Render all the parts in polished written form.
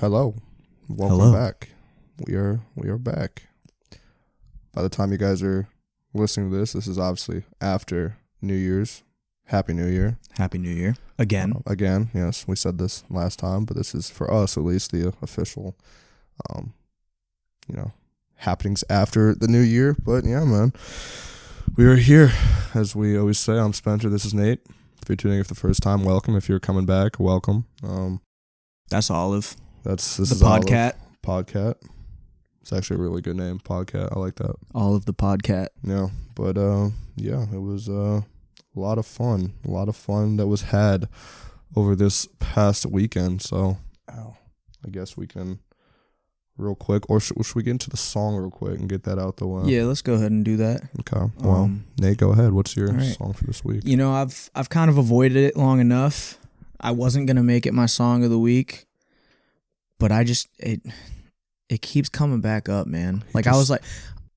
Hello. Welcome back. We are back. By the time you guys are listening to this is obviously after New Year's. Happy New Year. Happy New Year. Again. Again, yes. We said this last time, but this is, for us at least, the official, happenings after the new year. But yeah, man. We are here. As we always say, I'm Spencer. This is Nate. If you're tuning in for the first time, welcome. If you're coming back, welcome. That's Olive. This the is Podcat. Podcat. It's actually a really good name, Podcat. I like that. Olive the Podcat. Yeah, but it was a lot of fun. A lot of fun that was had over this past weekend. So, I guess we can real quick, or should we get into the song real quick and get that out the way? Yeah, let's go ahead and do that. Okay. Well, Nate, go ahead. What's your song for this week? You know, I've kind of avoided it long enough. I wasn't gonna make it my song of the week, but it keeps coming back up, man. Like I was like,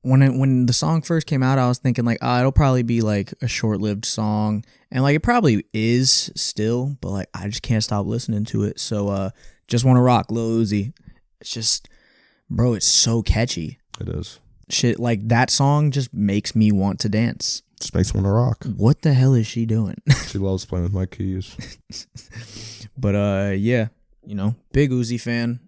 when the song first came out, I was thinking like, it'll probably be like a short-lived song, and like it probably is still, but like I just can't stop listening to it. So, Just Wanna Rock, Lil Uzi. It's just, bro, it's so catchy. It is. Shit, like that song just makes me want to dance. Just makes me want to rock. What the hell is she doing? She loves playing with my keys. But yeah, big Uzi fan.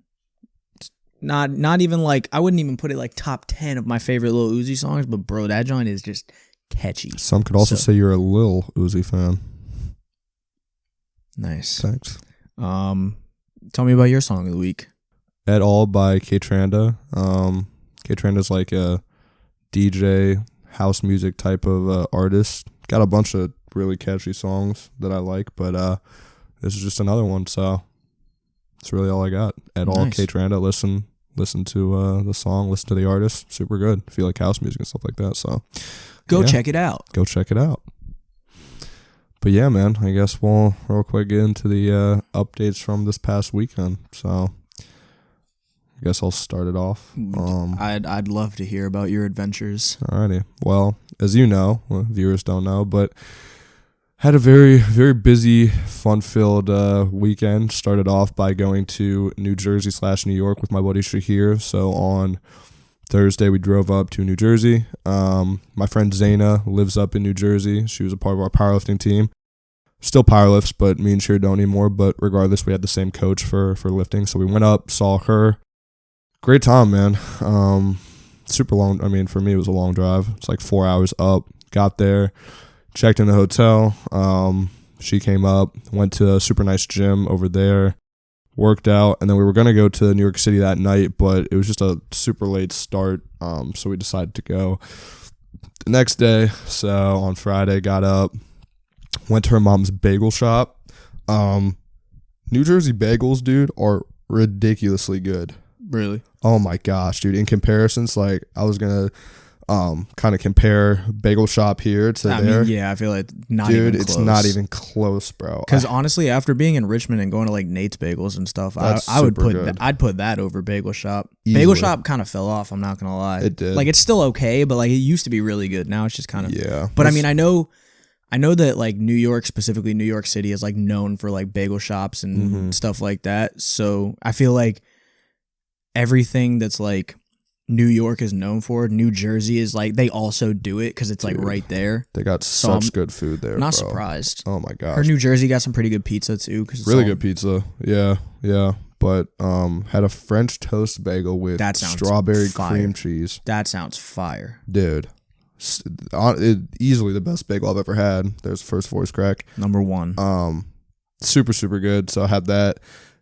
Not even like, I wouldn't even put it like top 10 of my favorite Lil Uzi songs, but bro, that joint is just catchy. Some could also say you're a Lil Uzi fan. Nice. Thanks. Tell me about your song of the week. At All by K-Tranda. K-Tranda's like a DJ house music type of artist. Got a bunch of really catchy songs that I like, but this is just another one, so that's really all I got. At All K-Tranda. Listen to the song, listen to the artist. Super good. If you like house music and stuff like that, so go check it out. Go check it out. But yeah, man, I guess we'll real quick get into the updates from this past weekend. So I guess I'll start it off. I'd love to hear about your adventures. Alrighty. Well, as you know, viewers don't know, but had a very, very busy, fun-filled weekend. Started off by going to New Jersey / New York with my buddy Shahir. So on Thursday, we drove up to New Jersey. My friend Zaina lives up in New Jersey. She was a part of our powerlifting team. Still powerlifts, but me and Shahir don't anymore. But regardless, we had the same coach for lifting. So we went up, saw her. Great time, man. Super long. I mean, for me, it was a long drive. It's like 4 hours up. Got there, checked in the hotel. She came up, went to a super nice gym over there, worked out, and then we were going to go to New York City that night, but it was just a super late start, so we decided to go the next day. So on Friday, got up, went to her mom's bagel shop. New Jersey bagels, dude, are ridiculously good. Really? Oh my gosh, dude. In comparisons, like I was going to kind of compare bagel shop here to there. Mean, yeah, I feel like not even close. It's not even close, bro. Because honestly, after being in Richmond and going to like Nate's Bagels and stuff, I would put I'd put that over Bagel Shop. Easily. Bagel Shop kind of fell off, I'm not going to lie. It did. Like it's still okay, but like it used to be really good. Now it's just kind of... Yeah. But I mean, I know that like New York, specifically New York City, is like known for like bagel shops and stuff like that. So I feel like everything that's like New York is known for, New Jersey is like, they also do it because it's like right there. They got such good food there. Not surprised. Oh my gosh. Or New Jersey got some pretty good pizza too. Really good pizza. Yeah. But had a French toast bagel with strawberry cream cheese. That sounds fire. Dude. Easily the best bagel I've ever had. There's first voice crack. Number one. Super, super good. So I had that.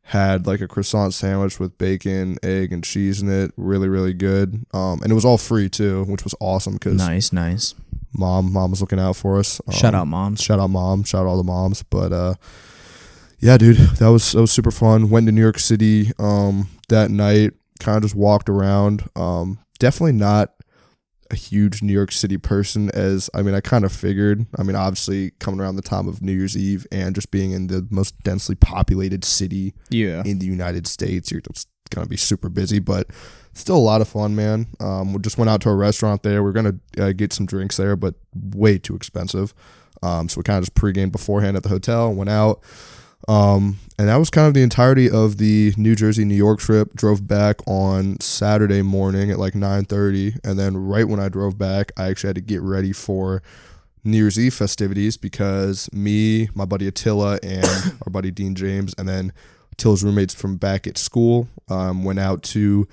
Had like a croissant sandwich with bacon, egg, and cheese in it. Really, really good. And it was all free too, which was awesome because nice. Mom was looking out for us. Shout out moms. Shout out mom. Shout out all the moms. But yeah, dude, that was super fun. Went to New York City that night. Kind of just walked around. Definitely not a huge New York City person, I kind of figured. I mean, obviously coming around the time of New Year's Eve and just being in the most densely populated city in the United States, you're just gonna be super busy, but still a lot of fun, man. We just went out to a restaurant there. We're gonna get some drinks there, but way too expensive. So we kind of just pre-gamed beforehand at the hotel, went out. And that was kind of the entirety of the New Jersey, New York trip. Drove back on Saturday morning at like 9:30. And then right when I drove back, I actually had to get ready for New Year's Eve festivities because me, my buddy Attila, and our buddy Dean James, and then Attila's roommates from back at school went out to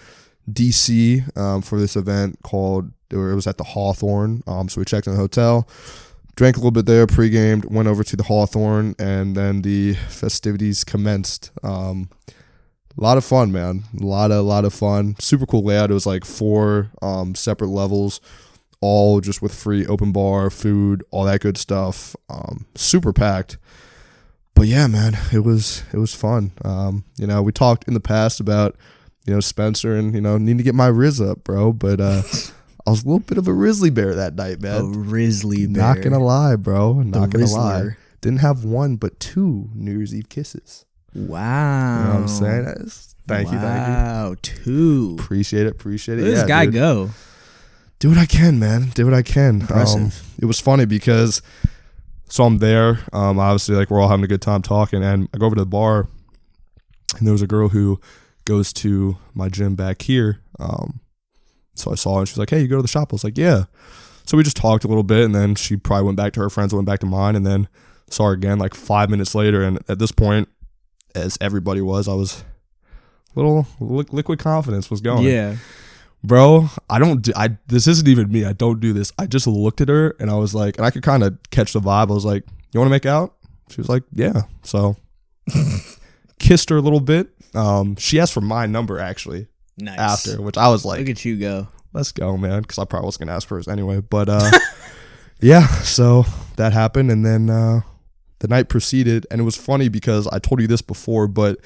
DC for this event it was at the Hawthorne. So we checked in the hotel, drank a little bit there, pre-gamed, went over to the Hawthorne, and then the festivities commenced. A lot of fun, man. A lot of fun. Super cool layout. It was like 4 separate levels, all just with free open bar, food, all that good stuff. Super packed. But yeah, man, it was fun. We talked in the past about, Spencer and, need to get my Riz up, bro. But I was a little bit of a Rizzly bear that night, man. A Rizzly bear. Not gonna lie, bro. Not gonna lie. Rizzler. Didn't have 1 but 2 New Year's Eve kisses. Wow. You know what I'm saying? Thank you. Wow, 2. Appreciate it. Where does this guy go? Do what I can, man. Do what I can. Impressive. It was funny because, so I'm there. Obviously, like we're all having a good time talking, and I go over to the bar, and there was a girl who goes to my gym back here. So I saw her, and she's like, "Hey, you go to the shop?" I was like, "Yeah." So we just talked a little bit, and then she probably went back to her friends, went back to mine, and then saw her again like 5 minutes later. And at this point, as everybody was, I was a little liquid confidence was going. Yeah. Bro, this isn't even me. I don't do this. I just looked at her and I was like, and I could kind of catch the vibe. I was like, "You want to make out?" She was like, "Yeah." So kissed her a little bit. She asked for my number actually. Nice. After, which I was like, look at you go. Let's go, man. Because I probably was going to ask for hers anyway. But yeah, so that happened. And then the night proceeded. And it was funny because I told you this before, but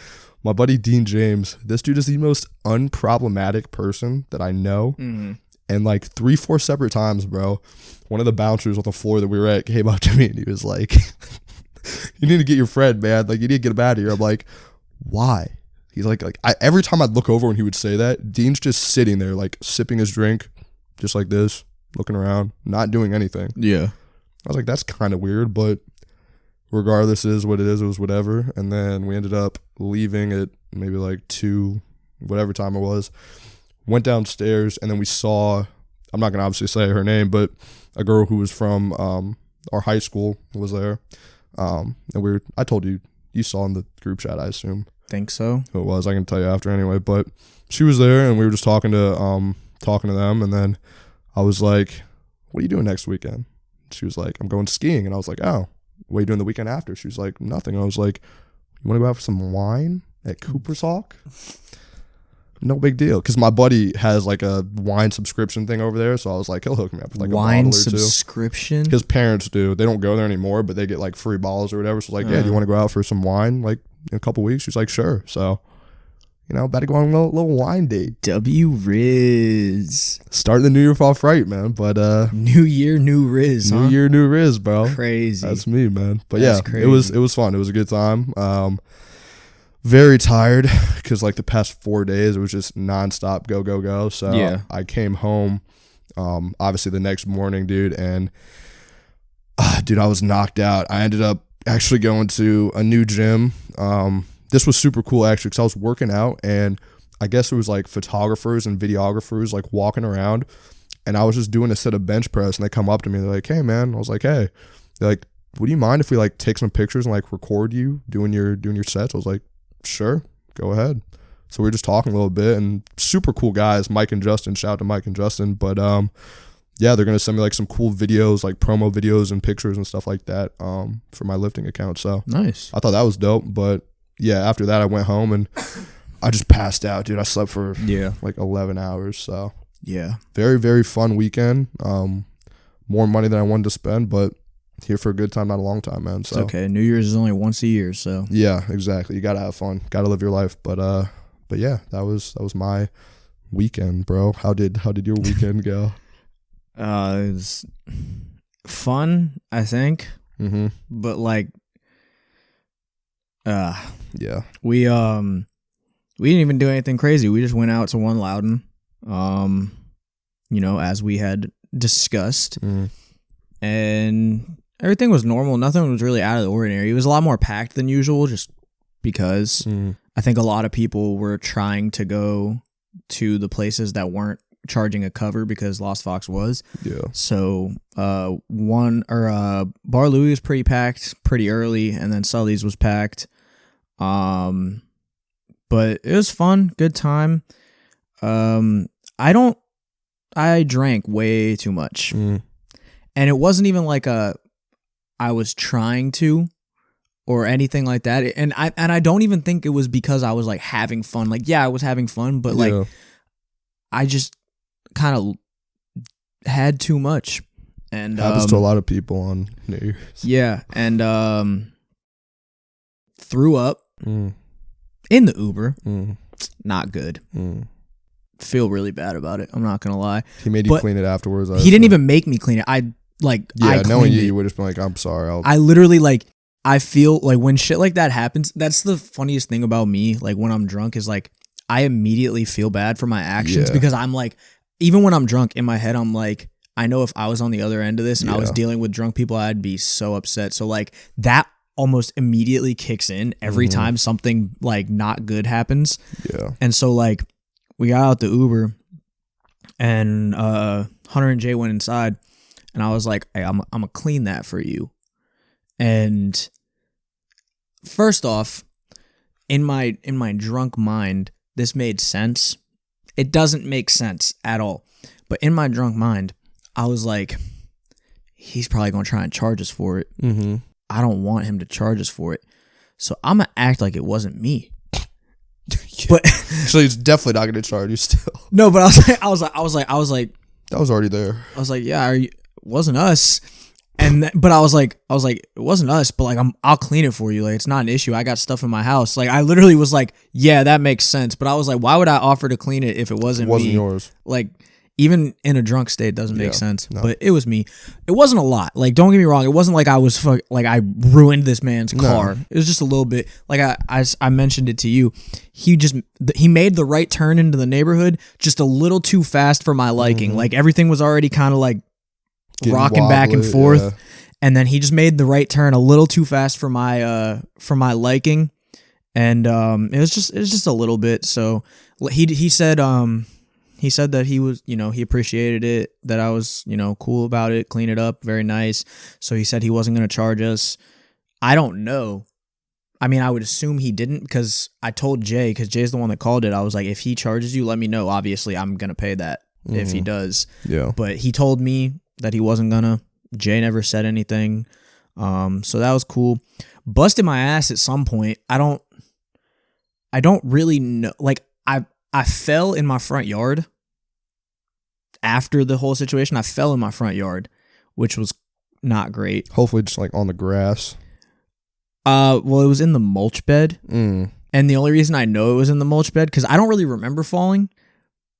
my buddy Dean James, this dude is the most unproblematic person that I know. Mm-hmm. And like 3-4 separate times, bro, one of the bouncers on the floor that we were at came up to me and he was like, "You need to get your friend, man. Like, you need to get him out of here." I'm like, "Why?" He's like every time I'd look over when he would say that, Dean's just sitting there, like sipping his drink, just like this, looking around, not doing anything. Yeah. I was like, that's kind of weird, but regardless, it is what it is. It was whatever. And then we ended up leaving at maybe like 2, whatever time it was. Went downstairs, and then we saw, I'm not going to obviously say her name, but a girl who was from our high school was there. And I told you saw in the group chat, I assume. Think so. Who it was, I can tell you after anyway. But she was there, and we were just talking to them, and then I was like, "What are you doing next weekend?" She was like, "I'm going skiing," and I was like, "Oh, what are you doing the weekend after?" She was like, "Nothing." I was like, "You want to go out for some wine at Cooper's Hawk?" No big deal, because my buddy has like a wine subscription thing over there, so I was like, he'll hook me up with like a wine bottle or two. Subscription. His parents do. They don't go there anymore, but they get like free bottles or whatever. So like, "Yeah, do you want to go out for some wine like in a couple weeks?" She's like, "Sure." So, about to go on a little wine date. W Riz. Starting the new year off right, man. But New year, new Riz. New year, new Riz, bro. Crazy. That's me, man. But That's yeah, crazy. it was fun. It was a good time. Very tired because like the past 4 days it was just nonstop go. So yeah. I came home, obviously the next morning, dude, and dude, I was knocked out. I ended up actually going to a new gym. This was super cool actually because I was working out, and I guess it was like photographers and videographers like walking around, and I was just doing a set of bench press, and they come up to me, they're like, "Hey, man." I was like, "Hey." They're like, "Would you mind if we like take some pictures and like record you doing your sets?" I was like, "Sure, go ahead." So we were just talking a little bit, and super cool guys, Mike and Justin. Shout out to Mike and Justin. But yeah, they're gonna send me like some cool videos, like promo videos and pictures and stuff like that for my lifting account. So nice. I thought that was dope. But yeah, after that I went home and I just passed out, dude. I slept for like 11 hours. So yeah, very, very fun weekend. More money than I wanted to spend, but here for a good time, not a long time, man. So it's okay. New Year's is only once a year, so yeah, exactly. You gotta have fun, gotta live your life. But yeah, that was my weekend, bro. How did your weekend go? It was fun, I think. Mm-hmm. But like, yeah, we didn't even do anything crazy. We just went out to One Loudon, as we had discussed, and everything was normal. Nothing was really out of the ordinary. It was a lot more packed than usual, just because I think a lot of people were trying to go to the places that weren't charging a cover because Lost Fox was. Yeah. So Bar Louie was pretty packed pretty early, and then Sully's was packed. But it was fun, good time. I drank way too much. And it wasn't even like I was trying to or anything like that. And I don't even think it was because I was like having fun. Like, yeah, I was having fun, but like I just kind of had too much. And happens to a lot of people on New Year's. Yeah, and threw up in the Uber. Not good. Feel really bad about it. I'm not gonna lie. He made you clean it afterwards. He didn't even make me clean it. I knowing you would have been like, I'm sorry. I literally like. I feel like when shit like that happens, that's the funniest thing about me. Like when I'm drunk is like I immediately feel bad for my actions because I'm like, even when I'm drunk in my head, I'm like, I know if I was on the other end of this and I was dealing with drunk people, I'd be so upset. So like that almost immediately kicks in every time something like not good happens. Yeah. And so like we got out the Uber and Hunter and Jay went inside and I was like, hey, I'm gonna clean that for you. And first off, in my drunk mind, this made sense. It doesn't make sense at all. But in my drunk mind, I was like, he's probably going to try and charge us for it. I don't want him to charge us for it. So I'm going to act like it wasn't me. But so he's definitely not going to charge you still. No, but I was like that was already there. I was like, yeah, it wasn't us. But I was like, it wasn't us, but like, I'll clean it for you. Like, it's not an issue. I got stuff in my house. Like, I literally was like, yeah, that makes sense. But I was like, why would I offer to clean it if it wasn't me? Yours. Like, even in a drunk state, it doesn't make sense. No. But it was me. It wasn't a lot. Like, don't get me wrong. It wasn't like I was like I ruined this man's car. It was just a little bit. Like I mentioned it to you. He made the right turn into the neighborhood just a little too fast for my liking. Like everything was already kind of like rocking back and forth, and then he just made the right turn a little too fast for my liking, and it was just a little bit. So he said that he was, he appreciated it, that I was, cool about it, clean it up, very nice. So he said he wasn't going to charge us. I don't know. I mean, I would assume he didn't, because I told Jay, because Jay's the one that called it. I was like, if he charges you, let me know. Obviously, I'm going to pay that if he does. Yeah. But he told me that he wasn't gonna. Jay never said anything. So that was cool. Busted my ass at some point. I don't really know. Like I fell in my front yard after the whole situation. I fell in my front yard, which was not great. Hopefully just like on the grass. Well, it was in the mulch bed. And the only reason I know it was in the mulch bed, because I don't really remember falling.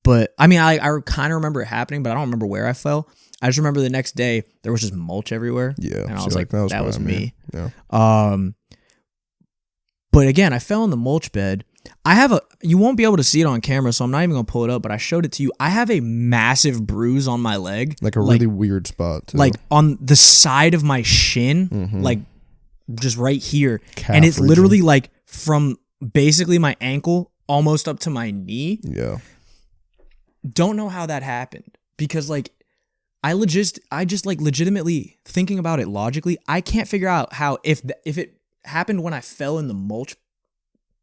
But I mean, I kind of remember it happening, but I don't remember where I fell. I just remember the next day there was just mulch everywhere. Yeah, and I was like, that was me. Yeah. But again, I fell in the mulch bed. You won't be able to see it on camera, so I'm not even gonna pull it up. But I showed it to you. I have a massive bruise on my leg, like a really weird spot, too. Like on the side of my shin, like just right here, calf and it's region. literally like from basically my ankle almost up to my knee. Yeah. Don't know how that happened, because like I just like legitimately thinking about it logically, I can't figure out how, if it happened when I fell in the mulch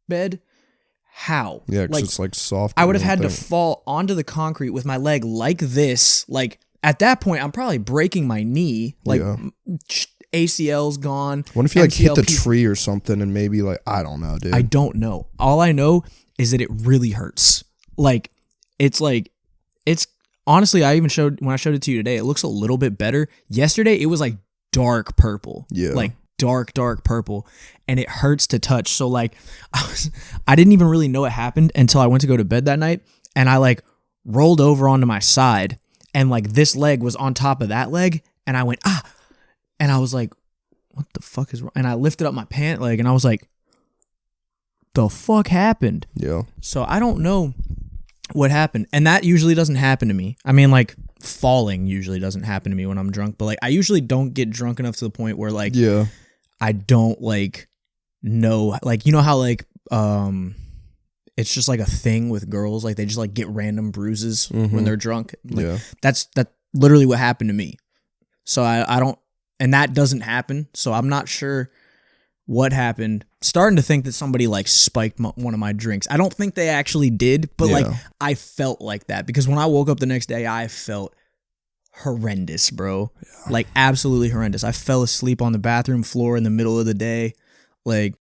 bed, how? Yeah, because it's like soft. I would have had to fall onto the concrete with my leg like this. Like at that point, I'm probably breaking my knee. Like ACL's gone. What if you like hit the tree or something and maybe like, I don't know, dude. I don't know. All I know is that it really hurts. Like it's honestly, when I showed it to you today, it looks a little bit better. Yesterday, it was like dark purple. Yeah. Like dark purple. And it hurts to touch. So like, I didn't even really know it happened until I went to go to bed that night. And I like rolled over onto my side. And like this leg was on top of that leg. And I went, ah. And I was like, what the fuck is wrong? And I lifted up my pant leg and I was like, the fuck happened? Yeah. So I don't know what happened, and that usually doesn't happen to me. I mean, like falling usually doesn't happen to me when I'm drunk, but like I usually don't get drunk enough to the point where like I don't like know, like, you know how like it's just like a thing with girls, like they just like get random bruises when they're drunk. Like, that's literally what happened to me. So I don't, and that doesn't happen. So I'm not sure what happened. Starting to think that somebody like spiked one of my drinks. I don't think they actually did, but like I felt like that because when I woke up the next day, I felt horrendous, bro. Like absolutely horrendous. I fell asleep on the bathroom floor in the middle of the day. Like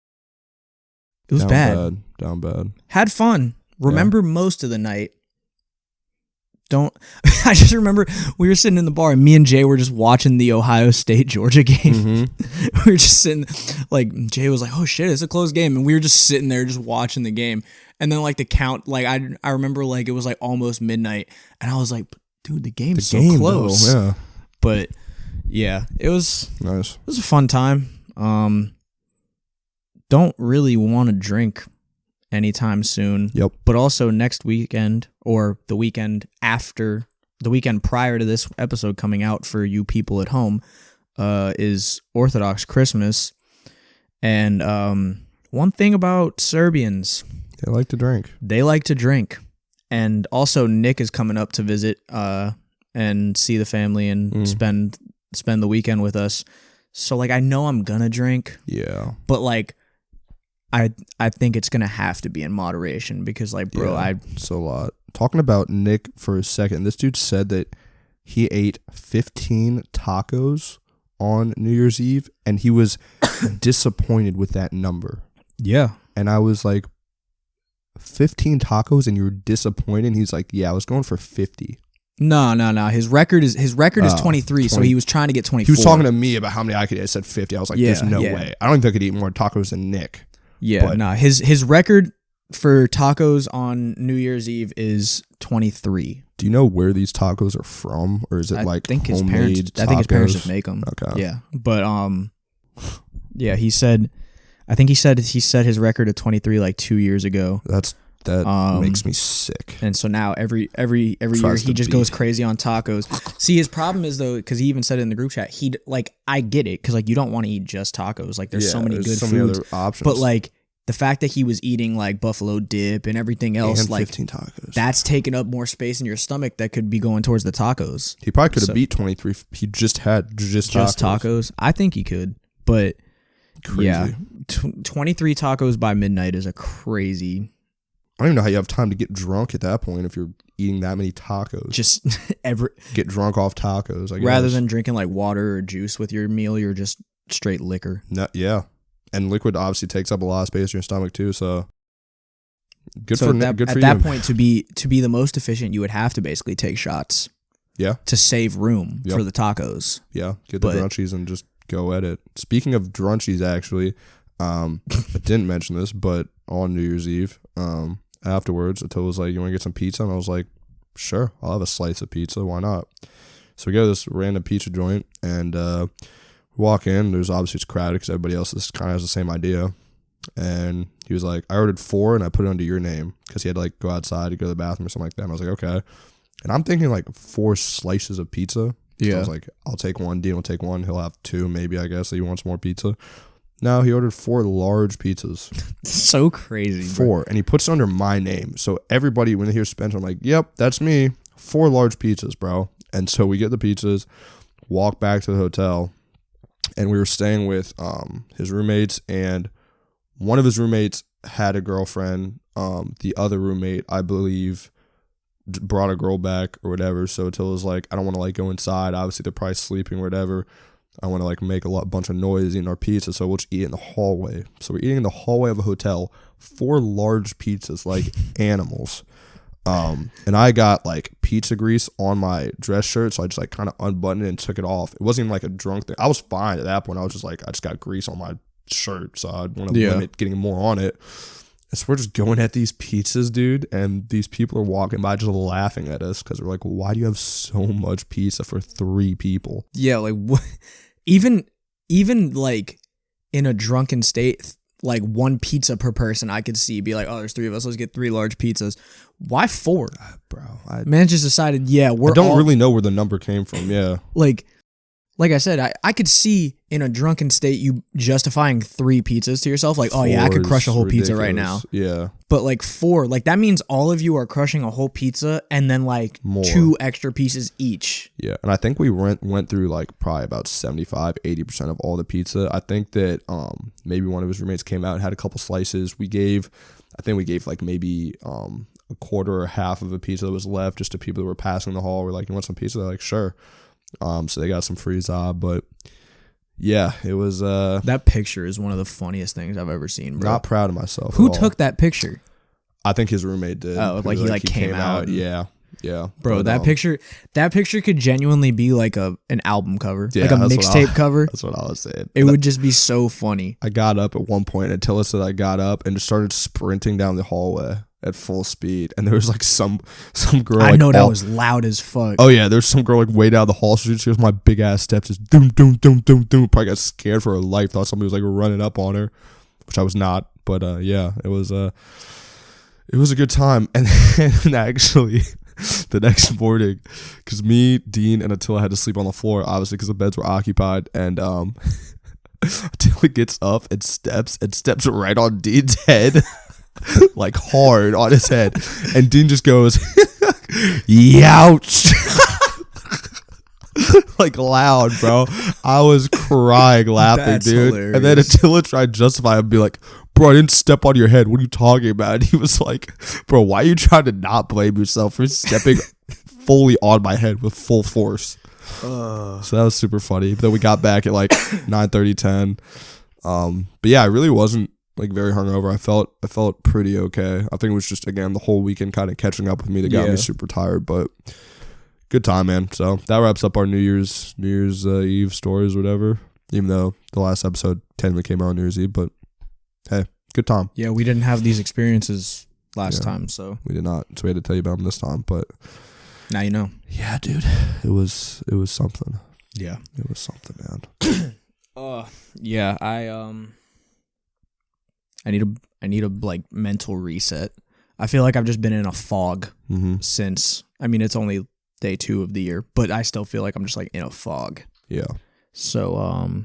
it was Down bad. Had fun. Remember most of the night. I just remember we were sitting in the bar and me and Jay were just watching the Ohio State Georgia game. We were just sitting, like Jay was like, oh shit, it's a close game. And we were just sitting there just watching the game. And then like the count, like I remember like it was like almost midnight. And I was like, dude, the game's so close. Though, yeah. But yeah, it was nice. It was a fun time. Don't really want to drink anytime soon. Yep. But also next weekend or the weekend after, the weekend prior to this episode coming out for you people at home, is Orthodox Christmas. And one thing about Serbians, they like to drink. And also Nick is coming up to visit and see the family and spend the weekend with us. So like I know I'm gonna drink. Yeah. But like I think it's gonna have to be in moderation because like bro, it's a lot. Talking about Nick for a second, this dude said that he ate 15 tacos on New Year's Eve and he was disappointed with that number. Yeah. And I was like, 15 tacos and you were disappointed? And he's like, yeah, I was going for 50. No. His record is 23, 20. So he was trying to get 24. He was talking to me about how many I could eat. I said 50. I was like, there's no way. I don't even think I could eat more tacos than Nick. Yeah, no. His record for tacos on New Year's Eve is 23. Do you know where these tacos are from? Or is it like homemade tacos? I think his parents just make them. Okay. Yeah. But yeah, he said he set his record at 23 like 2 years ago. That makes me sick. And so now every year he just goes crazy on tacos. See, his problem is though, because he even said it in the group chat, I get it, because like you don't want to eat just tacos. Like there's so many good foods, many other options. But like the fact that he was eating like buffalo dip and everything else, and like 15 tacos, that's taking up more space in your stomach that could be going towards the tacos. He probably could have beat 23. He just had tacos. I think he could, but crazy. Yeah, 23 tacos by midnight is a crazy. I don't even know how you have time to get drunk at that point if you're eating that many tacos. Just get drunk off tacos. Rather than drinking like water or juice with your meal, you're just straight liquor. Yeah, and liquid obviously takes up a lot of space in your stomach too. So good for you. At that point, to be the most efficient, you would have to basically take shots. Yeah. To save room for the tacos. Yeah, get the drunchies and just go at it. Speaking of drunchies, actually, I didn't mention this, but on New Year's Eve, afterwards, Attila was like, you want to get some pizza? And I was like, sure, I'll have a slice of pizza. Why not? So we go to this random pizza joint and walk in. There's obviously it's crowded because everybody else kind of has the same idea. And he was like, I ordered 4 and I put it under your name because he had to like go outside to go to the bathroom or something like that. And I was like, okay. And I'm thinking like 4 slices of pizza. Yeah. So I was like, I'll take one. Dean will take one. He'll have 2 maybe, I guess, if he wants more pizza. No, he ordered 4 large pizzas. So crazy. 4. And he puts it under my name. So everybody, when they hear Spencer, I'm like, yep, that's me. 4 large pizzas, bro. And so we get the pizzas, walk back to the hotel, and we were staying with his roommates, and one of his roommates had a girlfriend. The other roommate, I believe, brought a girl back or whatever. So Attila was like, I don't want to like go inside. Obviously, they're probably sleeping or whatever. I want to like make a bunch of noise eating our pizza, so we'll just eat in the hallway. So we're eating in the hallway of a hotel, 4 large pizzas like animals. And I got like pizza grease on my dress shirt, so I just like kind of unbuttoned it and took it off. It wasn't even like a drunk thing. I was fine at that point. I was just like, I just got grease on my shirt, so I want to limit getting more on it. And so we're just going at these pizzas, dude, and these people are walking by just laughing at us because they're like, why do you have so much pizza for 3 people? Yeah, like what? Even like in a drunken state, like 1 pizza per person, I could see be like, oh, there's 3 of us, let's get 3 large pizzas. Why 4? Bro, man just decided, I don't really know where the number came from. Yeah, like like I said, I could see in a drunken state you justifying 3 pizzas to yourself. Like, oh yeah, I could crush a whole pizza right now. Yeah. But like 4, like that means all of you are crushing a whole pizza and then like More. 2 extra pieces each. Yeah. And I think we went through like probably about 75-80% of all the pizza. I think that maybe one of his roommates came out and had a couple slices. I think we gave like maybe a quarter or half of a pizza that was left just to people that were passing the hall. We're like, you want some pizza? They're like, sure. So they got some free Zob, but yeah, it was that picture is one of the funniest things I've ever seen, bro. Not proud of myself. Who took that picture? I think his roommate did. Oh, like he came out. Yeah. Bro, but, that picture could genuinely be like an album cover, yeah, like a mixtape cover. That's what I was saying. It would just be so funny. I got up at one point, and Attila said I got up and just started sprinting down the hallway at full speed, and there was like some girl. I know that was loud as fuck. Oh yeah, there's some girl like way down the hall. She goes, my big ass steps, just doom doom doom doom doom. Probably got scared for her life. Thought somebody was like running up on her, which I was not. But yeah, it was a good time. And then actually, the next morning, because me, Dean, and Attila had to sleep on the floor, obviously because the beds were occupied, and Attila gets up and steps right on Dean's head. Like hard on his head, and Dean just goes youch. Like loud, bro. I was crying laughing. That's dude hilarious. And then Attila tried to justify it and be like, bro, I didn't step on your head, what are you talking about? And he was like, bro, why are you trying to not blame yourself for stepping fully on my head with full force? So that was super funny. But then we got back at like 9:30, 10. But yeah, I really wasn't like very hungover. I felt pretty okay. I think it was just, again, the whole weekend kind of catching up with me that got me super tired, but good time, man. So that wraps up our New Year's Eve stories, whatever, even though the last episode technically came out on New Year's Eve, but hey, good time. Yeah, we didn't have these experiences last time, so we did not, so we had to tell you about them this time, but now you know. Yeah, dude, it was something. Yeah, it was something, man. Yeah, I need a like mental reset. I feel like I've just been in a fog since, I mean, it's only day 2 of the year, but I still feel like I'm just like in a fog. Yeah. So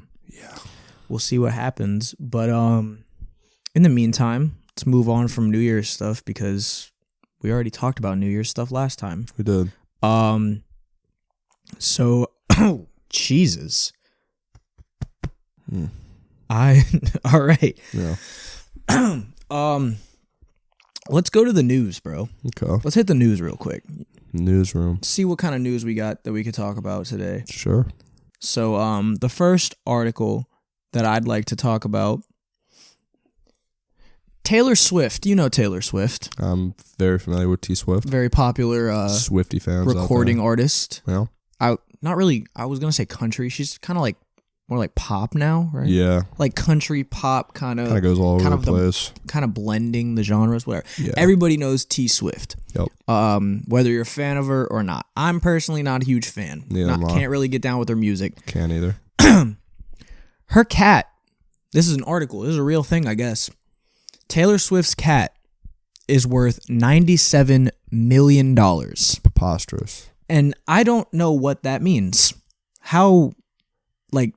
we'll see what happens. But in the meantime, let's move on from New Year's stuff because we already talked about New Year's stuff last time. We did. So Jesus. All right. Yeah. Let's go to the news, bro. Okay. Let's hit the news real quick. Newsroom. See what kind of news we got that we could talk about today. Sure. So, the first article that I'd like to talk about, Taylor Swift. You know Taylor Swift. I'm very familiar with T Swift. Very popular Swiftie fans. Recording artist. Yeah. Not really. I was gonna say country. She's kind of like more like pop now, right? Yeah. Like country pop kind of goes all over the place. Kind of blending the genres, whatever. Yeah. Everybody knows T Swift. Yep. Whether you're a fan of her or not. I'm personally not a huge fan. Can't really get down with her music. Can't either. Her cat. This is an article. This is a real thing, I guess. Taylor Swift's cat is worth $97 million. Preposterous. And I don't know what that means. How, like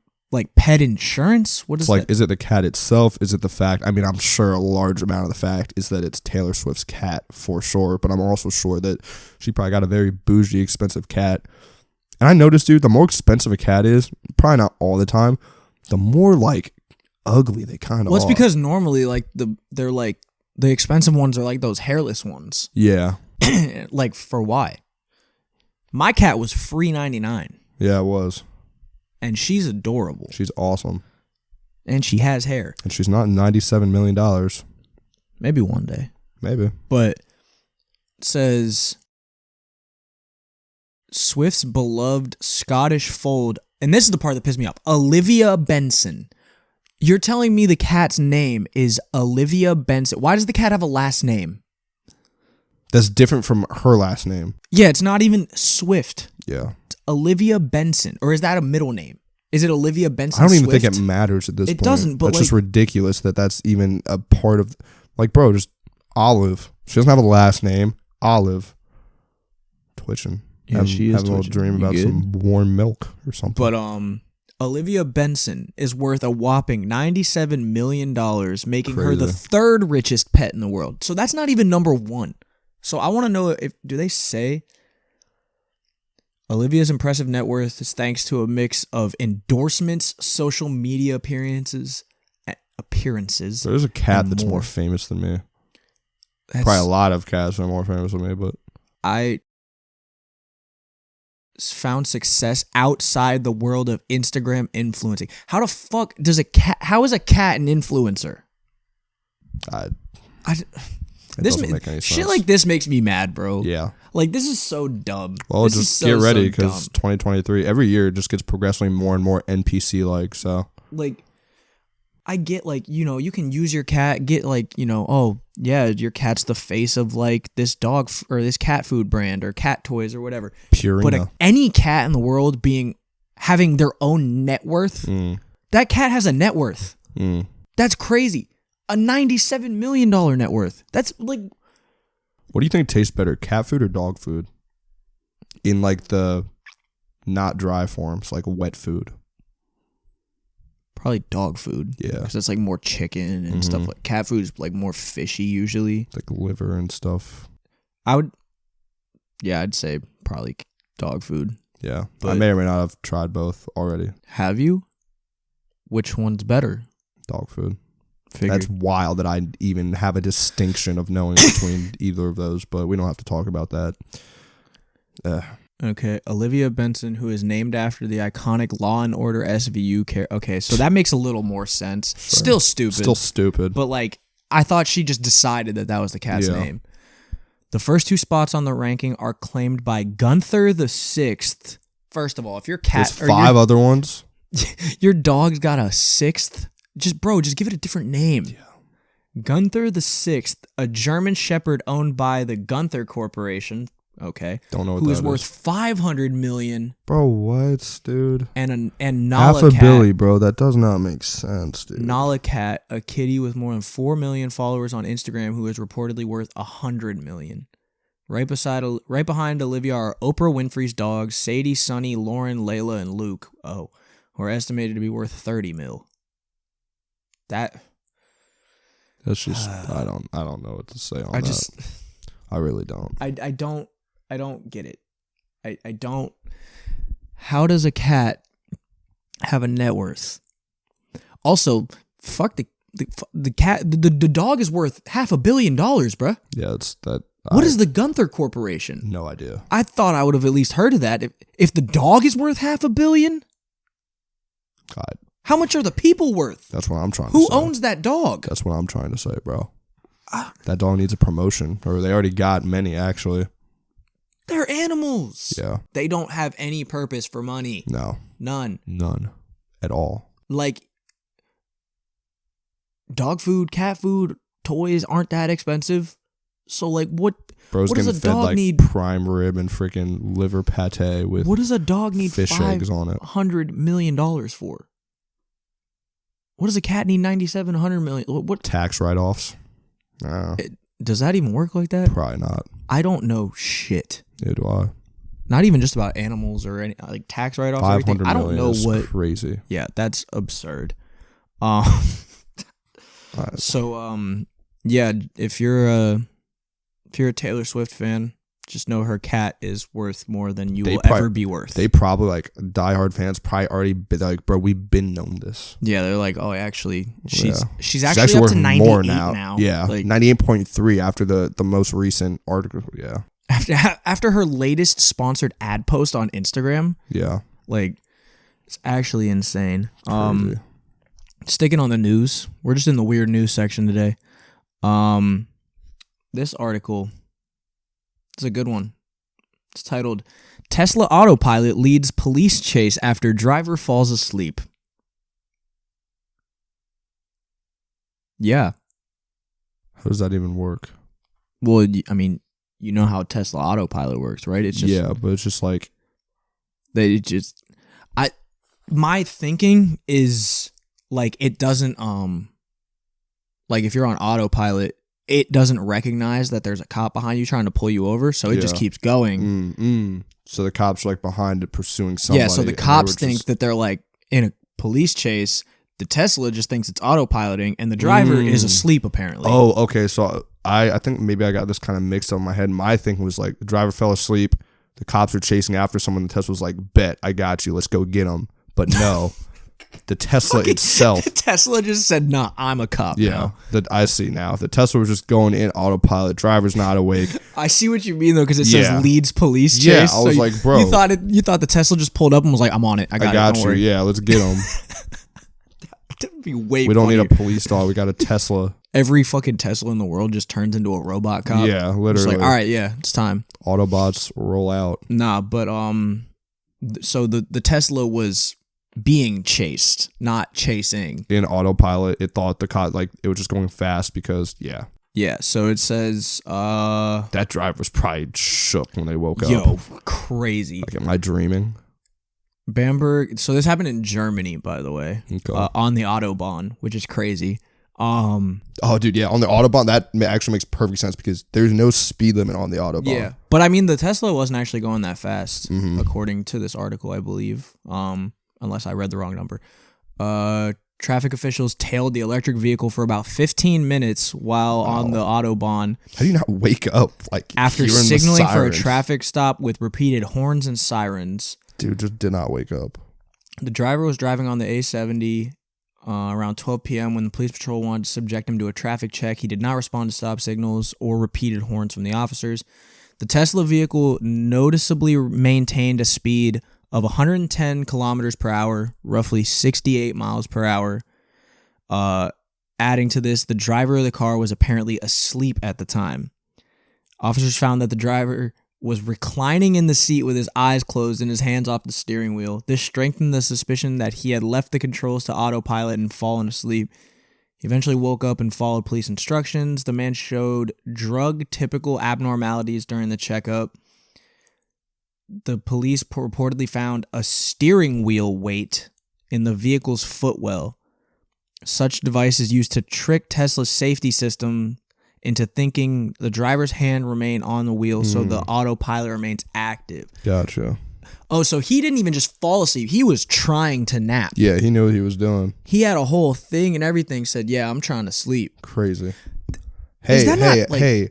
pet insurance? What is it's like, that? Is it the cat itself? Is it the fact? I mean, I'm sure a large amount of the fact is that it's Taylor Swift's cat for sure, but I'm also sure that she probably got a very bougie, expensive cat. And I noticed, dude, the more expensive a cat is, probably not all the time, the more like ugly they kind of are. Well, it's because normally like they're like the expensive ones are like those hairless ones. Yeah. Like for why? My cat was free $99. Yeah, it was. And she's adorable. She's awesome. And she has hair. And she's not $97 million. Maybe one day. Maybe. But it says Swift's beloved Scottish fold, and this is the part that pissed me off, Olivia Benson. You're telling me the cat's name is Olivia Benson. Why does the cat have a last name? That's different from her last name. Yeah, it's not even Swift. Yeah. It's Olivia Benson. Or is that a middle name? Is it Olivia Benson? I don't even Swift? think it matters at this point. It doesn't, but that's just ridiculous that's even a part of, like, bro, just Olive. She doesn't have a last name. Olive. Twitching. Yeah, she is having a little dream about some warm milk or something. But Olivia Benson is worth a whopping $97 million, making her the Crazy. third richest pet in the world. So that's not even number one. So I want to know do they say Olivia's impressive net worth is thanks to a mix of endorsements, social media appearances. There's a cat that's more famous than me. Probably a lot of cats are more famous than me, but I found success outside the world of Instagram influencing. How the fuck does how is a cat an influencer? it doesn't make any sense. Shit like this makes me mad, bro. Yeah. Like, this is so dumb. Well, this just get ready because 2023, every year it just gets progressively more and more NPC-like, so. Like, I get, like, you can use your cat, get, like, oh, yeah, your cat's the face of, like, this dog or this cat food brand or cat toys or whatever. Purina. But any cat in the world having their own net worth, that cat has a net worth. That's crazy. A $97 million net worth. That's, like... What do you think tastes better, cat food or dog food? In, like, the not dry forms, like wet food. Probably dog food. Yeah. Because it's like more chicken and stuff. Like cat food is like more fishy usually. Like liver and stuff. I'd say probably dog food. Yeah. But I may or may not have tried both already. Have you? Which one's better? Dog food. Figured. That's wild that I even have a distinction of knowing between either of those, but we don't have to talk about that. Okay, Olivia Benson, who is named after the iconic Law and Order SVU character. Okay, so that makes a little more sense. Sure. Still stupid. But, like, I thought she just decided that was the cat's name. The first two spots on the ranking are claimed by Gunther the Sixth. First of all, if your cat... There's five other ones? Your dog's got a sixth? Just give it a different name. Yeah. Gunther the Sixth, a German Shepherd owned by the Gunther Corporation... Okay. Don't know what who that is worth $500 million. Bro, what, dude? And Nala half a Cat, billy, bro. That does not make sense, dude. Nala Cat, a kitty with more than 4 million followers on Instagram, who is reportedly worth $100 million. Right behind Olivia are Oprah Winfrey's dogs, Sadie, Sunny, Lauren, Layla, and Luke. Oh, who are estimated to be worth $30 million. That's just I don't know what to say on that. I really don't. I don't get it. I don't. How does a cat have a net worth? Also, fuck the cat. The dog is worth $500 million, bruh. Yeah, it's that. What is the Gunther Corporation? No idea. I thought I would have at least heard of that. If the dog is worth $500 million, God. How much are the people worth? That's what I'm trying to say. Who owns that dog? That's what I'm trying to say, bro. That dog needs a promotion, or they already got many, actually. They're animals. Yeah. They don't have any purpose for money. No. None. None. At all. Like, dog food, cat food, toys aren't that expensive. So, like, what Bro's what does getting a fed, dog like, need? prime rib and freaking liver pate with what does a dog need fish eggs on it? $500 million for? What does a cat need $100 million? What tax write-offs? Does that even work like that? Probably not. I don't know shit. Neither do I. Not even just about animals or any like tax write-offs or anything. I don't know what. Crazy. Yeah, that's absurd. So yeah, if you're a Taylor Swift fan, just know her cat is worth more than you will ever be worth. They probably, like, diehard fans probably already been like, bro, we've been known this. Yeah, they're like, oh, actually, she's actually up worth to 98 more now. Yeah, like 98.3 after the most recent article. Yeah. After her latest sponsored ad post on Instagram. Yeah. Like, it's actually insane. Crazy. Sticking on the news, we're just in the weird news section today. This article is a good one. It's titled, Tesla Autopilot Leads Police Chase After Driver Falls Asleep. Yeah. How does that even work? Well, I mean, you know how Tesla Autopilot works, right? It's just, yeah, but it's just like... My thinking is, like, it doesn't, like, if you're on autopilot, it doesn't recognize that there's a cop behind you trying to pull you over, so it just keeps going. So the cops are, like, behind it pursuing somebody. Yeah, so the cops think that they're, like, in a police chase, the Tesla just thinks it's autopiloting, and the driver is asleep apparently. Oh, okay. So I think maybe I got this kind of mixed up in my head. My thinking was like the driver fell asleep. The cops are chasing after someone. The Tesla was like, bet, I got you. Let's go get him. But no, the Tesla itself. The Tesla just said, nah, I'm a cop now. I see now. The Tesla was just going in autopilot. Driver's not awake. I see what you mean, though, because it says Leeds police chase. Yeah, I was like, bro. You thought the Tesla just pulled up and was like, I'm on it. I got it. Don't worry. Yeah, let's get him. That'd be way We don't funnier. need a police dog. We got a Tesla. Every fucking Tesla in the world just turns into a robot cop. Yeah, literally. It's like, all right, yeah, it's time. Autobots roll out. Nah, but so the Tesla was being chased, not chasing. In autopilot, it thought the cop, like, it was just going fast because, Yeah, so it says that driver was probably shook when they woke up. Yo, crazy. Like, am I dreaming? Bamberg. So this happened in Germany, by the way, Okay. on the Autobahn, which is crazy. Oh, dude, yeah, on the Autobahn, that actually makes perfect sense because there's no speed limit on the Autobahn. Yeah, but I mean, the Tesla wasn't actually going that fast, according to this article, I believe. Unless I read the wrong number. Traffic officials tailed the electric vehicle for about 15 minutes while on the Autobahn. How do you not wake up like after hearing signaling the for a sirens? traffic stop with repeated horns and sirens? Dude, just did not wake up. The driver was driving on the A70 around 12 p.m. when the police patrol wanted to subject him to a traffic check. He did not respond to stop signals or repeated horns from the officers. The Tesla vehicle noticeably maintained a speed of 110 kilometers per hour, roughly 68 miles per hour. Adding to this, the driver of the car was apparently asleep at the time. Officers found that the driver was reclining in the seat with his eyes closed and his hands off the steering wheel. This strengthened the suspicion that he had left the controls to autopilot and fallen asleep. He eventually woke up and followed police instructions. The man showed drug-typical abnormalities during the checkup. The police reportedly found a steering wheel weight in the vehicle's footwell. Such device is used to trick Tesla's safety system into thinking the driver's hand remained on the wheel so the autopilot remains active. Gotcha. Oh, so he didn't even just fall asleep. He was trying to nap. Yeah, he knew what he was doing. He had a whole thing and everything said, yeah, I'm trying to sleep. Crazy. Is Hey, that hey, not, like- hey,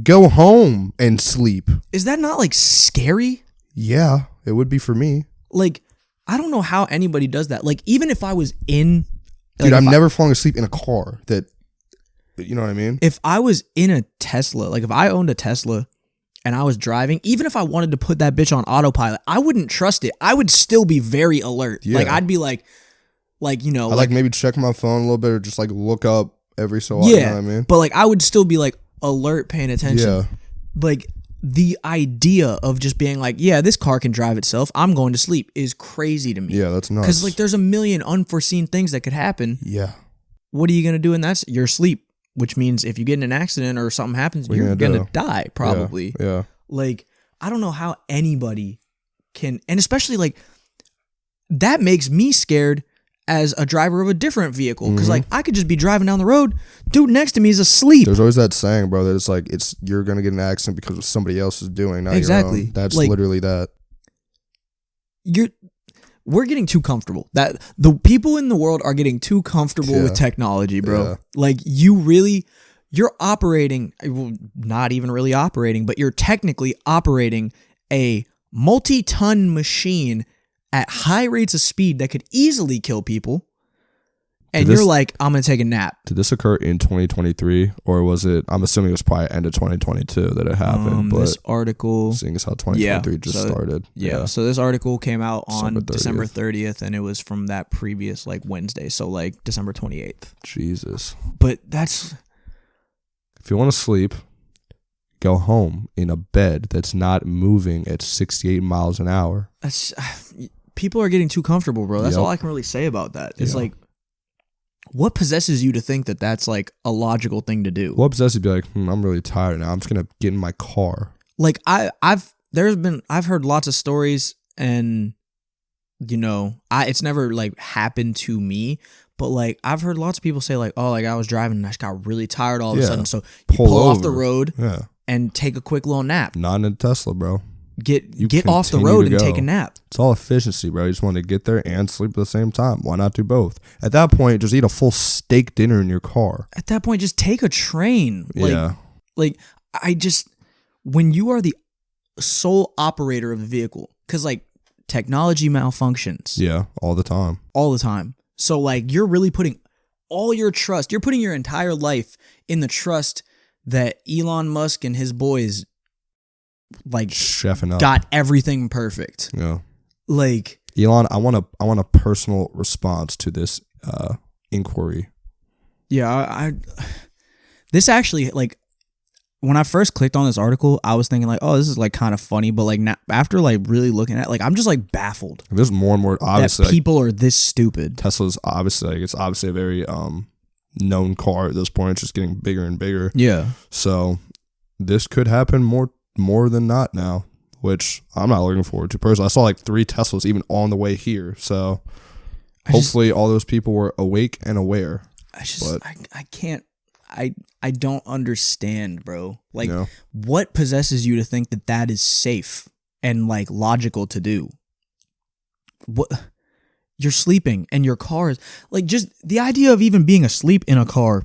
go home and sleep. Is that not like scary? Yeah, it would be for me. Like, I don't know how anybody does that. Like, even if I was in... Dude, like, I'm if never falling asleep in a car that, you know what I mean? If I was in a Tesla, like if I owned a Tesla and I was driving, even if I wanted to put that bitch on autopilot, I wouldn't trust it. I would still be very alert. Yeah. Like, I'd be like, you know... I like maybe check my phone a little bit or just like look up every so often, you know what I mean? But like, I would still be like alert, paying attention. Yeah. Like, the idea of just being like, yeah, this car can drive itself, I'm going to sleep, is crazy to me. Yeah, that's nuts. Because like, there's a million unforeseen things that could happen. Yeah. What are you going to do in that? You're asleep, which means if you get in an accident or something happens, you're going to die, probably. Yeah. Like, I don't know how anybody can, and especially like, that makes me scared as a driver of a different vehicle. Because like, I could just be driving down the road, dude next to me is asleep. There's always that saying, bro, that it's like, you're going to get in an accident because of somebody else is doing, not your own. That's like, literally that. We're getting too comfortable. That the people in the world are getting too comfortable with technology, bro. Yeah. Like, you're operating, well, not even really operating, but you're technically operating a multi-ton machine at high rates of speed that could easily kill people. And you're like, I'm going to take a nap. Did this occur in 2023 or was it, I'm assuming it was probably end of 2022 that it happened, but this article, seeing as how 2023 started. Yeah. So this article came out on December 30th. December 30th and it was from that previous like Wednesday. So like December 28th. Jesus. But that's... If you want to sleep, go home in a bed that's not moving at 68 miles an hour. That's people are getting too comfortable, bro. That's Yep. all I can really say about that. It's Yeah. like, what possesses you to think that that's like a logical thing to do? What possesses you to be like, I'm really tired now. I'm just gonna get in my car. Like I've heard lots of stories, and you know, it's never like happened to me, but like I've heard lots of people say like, oh, like I was driving and I just got really tired all of a sudden, so you pull off the road Yeah. and take a quick little nap. Not in a Tesla, bro. get off the road and take a nap. It's all efficiency, bro. You just want to get there and sleep at the same time. Why not do both? At that point, just eat a full steak dinner in your car. At that point, just take a train. Yeah. When you are the sole operator of the vehicle, because like technology malfunctions. Yeah, all the time. All the time. So like you're really putting all your trust, you're putting your entire life in the trust that Elon Musk and his boys like chefing up, got everything perfect. Yeah. Like Elon, I want a personal response to this inquiry. Yeah, this actually, like, when I first clicked on this article, I was thinking like, oh, this is like kind of funny, but like after like really looking at it, like I'm just like baffled. There's more and more obviously that people are this stupid. Tesla's obviously like, it's obviously a very known car at this point. It's just getting bigger and bigger. Yeah. So this could happen more than not now, which I'm not looking forward to personally. I saw like 3 Teslas even on the way here. So hopefully all those people were awake and aware. I can't. I don't understand, bro. Like, what possesses you to think that that is safe and like logical to do? What? You're sleeping and your car is like, just the idea of even being asleep in a car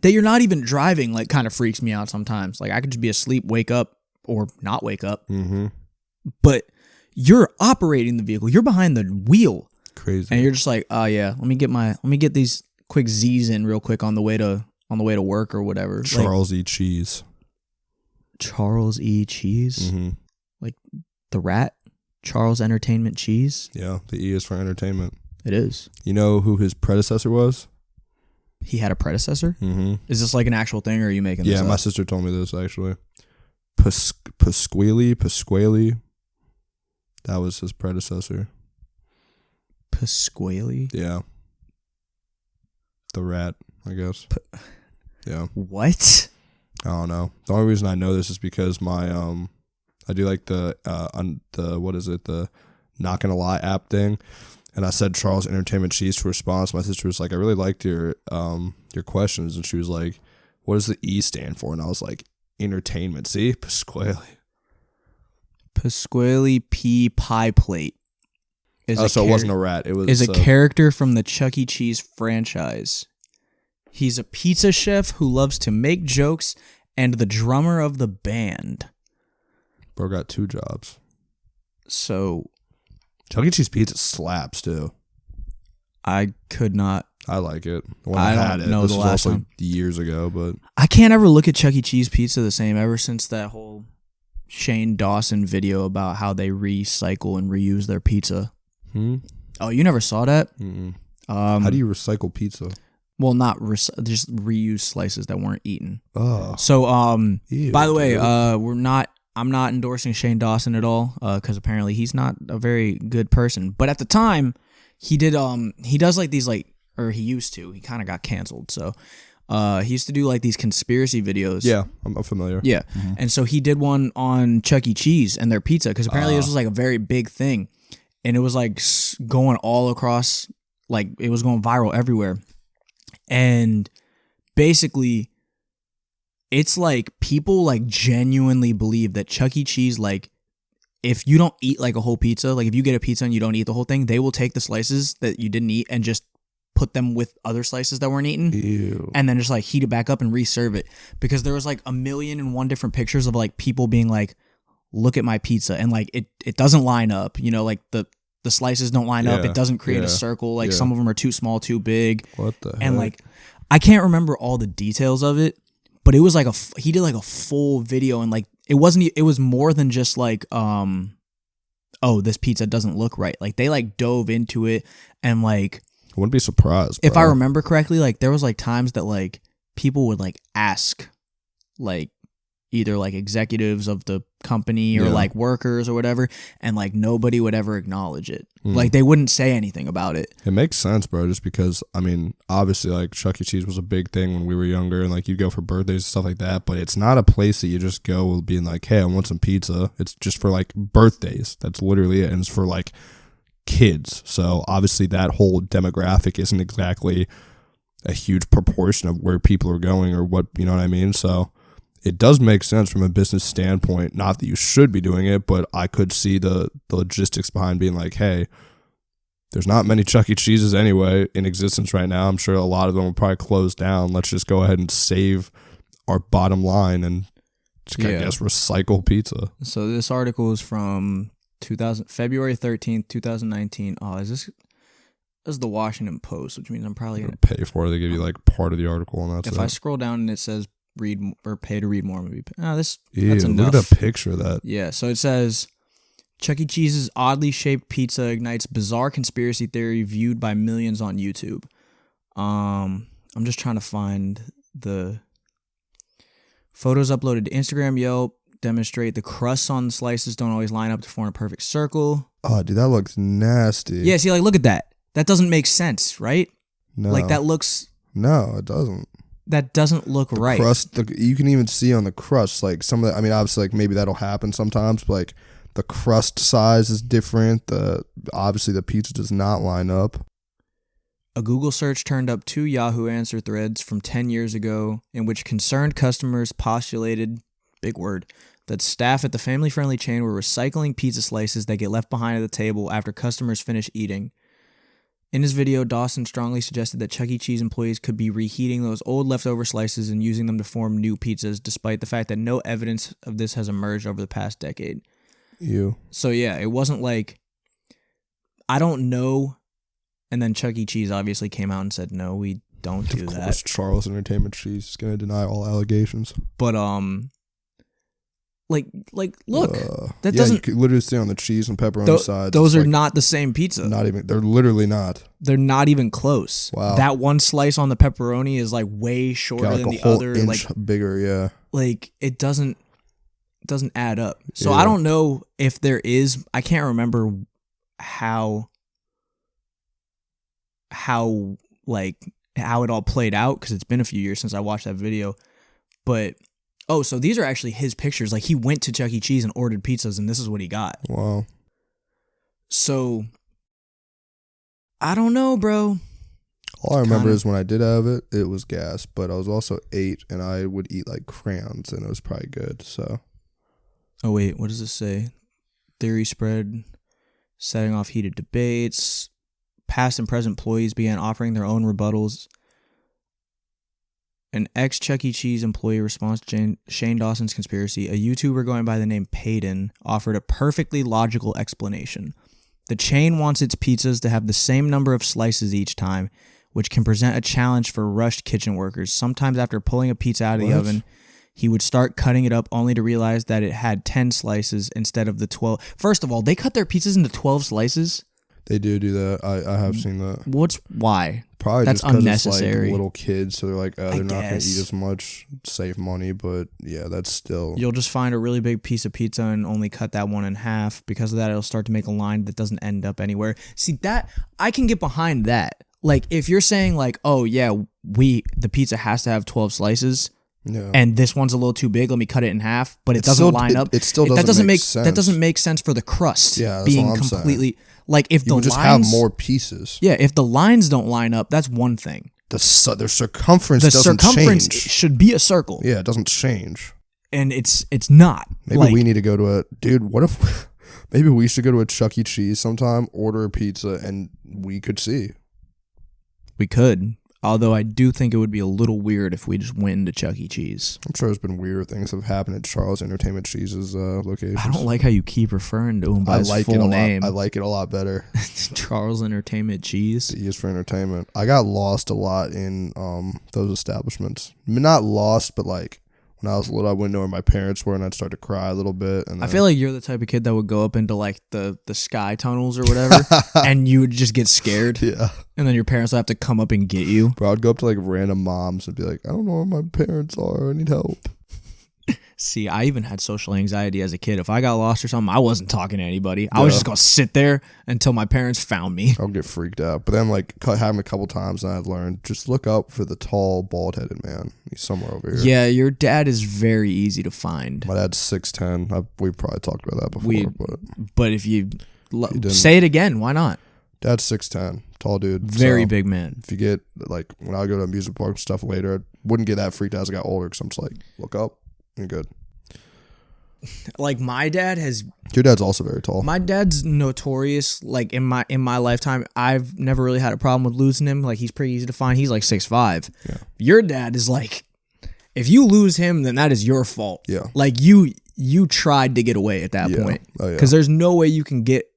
that you're not even driving like kind of freaks me out sometimes. Like I could just be asleep, wake up, or not wake up. Mm-hmm. But you're operating the vehicle. You're behind the wheel. Crazy. And you're just like, oh yeah, let me get these quick Z's in real quick on the way to work or whatever. Charles E. Cheese. Charles E. Cheese? Mm-hmm. Like the rat? Charles Entertainment Cheese? Yeah, the E is for entertainment. It is. You know who his predecessor was? He had a predecessor? Mm-hmm. Is this like an actual thing or are you making this up? Yeah, my sister told me this actually. Pasquale. That was his predecessor. Pasquale? Yeah. The rat, I guess. Yeah. What? I don't know. The only reason I know this is because my I do like the what is it, the Not Gonna Lie app thing, and I said Charles Entertainment Cheese to response. My sister was like, I really liked your questions, and she was like, what does the E stand for? And I was like, entertainment. See, Pasquale P Pie Plate. So it wasn't a rat. It was a character from the Chuck E. Cheese franchise. He's a pizza chef who loves to make jokes and the drummer of the band. Bro got 2 jobs. So Chuck E. Cheese pizza slaps too. I could not. I like it. When I had it. Know this the was last also time. years ago, but I can't ever look at Chuck E. Cheese pizza the same ever since that whole Shane Dawson video about how they recycle and reuse their pizza. Oh, you never saw that? Mm-mm. How do you recycle pizza? Well, not just reuse slices that weren't eaten. Oh. So, Ew, by the way, dude. I'm not endorsing Shane Dawson at all, because apparently he's not a very good person. But at the time, he does like these or he used to. He kind of got canceled. So, he used to do like these conspiracy videos. Yeah, I'm familiar. Yeah, and so he did one on Chuck E. Cheese and their pizza because apparently this was like a very big thing. And it was like going all across, like it was going viral everywhere. And basically, it's like people like genuinely believe that Chuck E. Cheese, like if you don't eat like a whole pizza, like if you get a pizza and you don't eat the whole thing, they will take the slices that you didn't eat and just put them with other slices that weren't eaten. Ew. And then just like heat it back up and reserve it. Because there was like 1,000,001 different pictures of like people being like, look at my pizza, and like it doesn't line up, like the slices don't line up, it doesn't create a circle, like some of them are too small, too big. What the heck? And like I can't remember all the details of it, but it was like he did like a full video, and like it was more than just like oh, this pizza doesn't look right. Like they like dove into it, and like I wouldn't be surprised, bro. If I remember correctly, like there was like times that like people would like ask like either like executives of the company or like workers or whatever, and like nobody would ever acknowledge it. Like they wouldn't say anything about it. It makes sense, bro, just because I mean obviously like Chuck E. Cheese was a big thing when we were younger, and like you go for birthdays and stuff like that, but it's not a place that you just go being like, hey, I want some pizza. It's just for like birthdays. That's literally it. And it's for like kids. So obviously that whole demographic isn't exactly a huge proportion of where people are going or what, you know what I mean? So it does make sense from a business standpoint. Not that you should be doing it, but I could see the logistics behind being like, hey, there's not many Chuck E. Cheese's anyway in existence right now. I'm sure a lot of them will probably close down. Let's just go ahead and save our bottom line and I guess recycle pizza. So this article is from February 13th, 2019. Oh, this is the Washington Post, which means I'm probably going to pay for it. They give you like part of the article, and that's if it. I scroll down and it says read or pay to read more, maybe that's enough. Look at that picture of that. Yeah, so it says Chuck E. Cheese's oddly shaped pizza ignites bizarre conspiracy theory viewed by millions on YouTube. I'm just trying to find the photos uploaded to Instagram. Yelp demonstrate the crusts on the slices don't always line up to form a perfect circle. Oh, dude, that looks nasty. Yeah, see, like, look at that. That doesn't make sense, right? No. Like, that looks... No, it doesn't. That doesn't look the right. Crust, you can even see on the crust, like, some of the... I mean, obviously, like, maybe that'll happen sometimes, but, like, the crust size is different. Obviously, the pizza does not line up. A Google search turned up 2 Yahoo Answer threads from 10 years ago in which concerned customers postulated, big word, that staff at the family-friendly chain were recycling pizza slices that get left behind at the table after customers finish eating. In his video, Dawson strongly suggested that Chuck E. Cheese employees could be reheating those old leftover slices and using them to form new pizzas, despite the fact that no evidence of this has emerged over the past decade. So yeah, it wasn't like, I don't know, and then Chuck E. Cheese obviously came out and said, no, we don't do that. Of course, Charles Entertainment Cheese is going to deny all allegations. But, Like, look, that doesn't... You can literally see on the cheese and pepperoni sides. Those are not the same pizza. Not even, they're literally not. They're not even close. Wow. That one slice on the pepperoni is like way shorter than the other. Inch bigger, yeah. Like, it doesn't add up. So I don't know if there is, I can't remember how it all played out because it's been a few years since I watched that video. But so these are actually his pictures. Like, he went to Chuck E. Cheese and ordered pizzas, and this is what he got. Wow. So, I don't know, bro. All I remember is when I did have it, it was gas, but I was also 8, and I would eat, like, crayons, and it was probably good, so. Oh, wait, what does it say? Theory spread, setting off heated debates. Past and present employees began offering their own rebuttals. An ex-Chuck E. Cheese employee response to Shane Dawson's conspiracy, a YouTuber going by the name Payton offered a perfectly logical explanation. The chain wants its pizzas to have the same number of slices each time, which can present a challenge for rushed kitchen workers. Sometimes after pulling a pizza out of the oven, he would start cutting it up only to realize that it had 10 slices instead of the 12. First of all, they cut their pizzas into 12 slices? They do that. I have seen that. Why? Probably that's just unnecessary. It's like little kids, so they're like, they're not going to eat as much, save money, but yeah, that's still... You'll just find a really big piece of pizza and only cut that one in half. Because of that, it'll start to make a line that doesn't end up anywhere. See, that, I can get behind that. Like, if you're saying like, oh yeah, the pizza has to have 12 slices, and this one's a little too big, let me cut it in half, but it doesn't line up. It still doesn't make sense. That doesn't make sense for the crust being completely... Saying. Like, if you would just have more pieces. Yeah, if the lines don't line up, that's one thing. Their circumference doesn't change. The circumference should be a circle. Yeah, it doesn't change. And it's not. Maybe we need to go to what if maybe we should go to a Chuck E. Cheese sometime, order a pizza, and we could see. We could. Although I do think it would be a little weird if we just went into Chuck E. Cheese. I'm sure there's been weirder things that have happened at Charles Entertainment Cheese's locations. I don't like how you keep referring to him by his full name. I like it a lot better. Charles Entertainment Cheese. He is for entertainment. I got lost a lot in those establishments. I mean, not lost, but like when I was little, I wouldn't know where my parents were, and I'd start to cry a little bit. And then, I feel like you're the type of kid that would go up into like the sky tunnels or whatever, and you would just get scared. Yeah. And then your parents would have to come up and get you. Bro, I'd go up to like random moms and be like, I don't know where my parents are. I need help. See, I even had social anxiety as a kid. If I got lost or something, I wasn't talking to anybody. I was just going to sit there until my parents found me. I'll get freaked out. But then, like, happened a couple times, and I've learned, just look out for the tall, bald-headed man. He's somewhere over here. Yeah, your dad is very easy to find. My dad's 6'10". We probably talked about that before. But if you say it again, why not? Dad's 6'10", tall dude. Very big man. If you get, like, when I go to amusement park and stuff later, I wouldn't get that freaked out as I got older, because I'm just like, look up. You're good. Like my dad has. Your dad's also very tall. My dad's notorious. Like in my lifetime, I've never really had a problem with losing him. Like he's pretty easy to find. He's like 6'5". Yeah. Your dad is like, if you lose him, then that is your fault. Yeah. Like you tried to get away at that point. Oh, yeah. Because there's no way you can get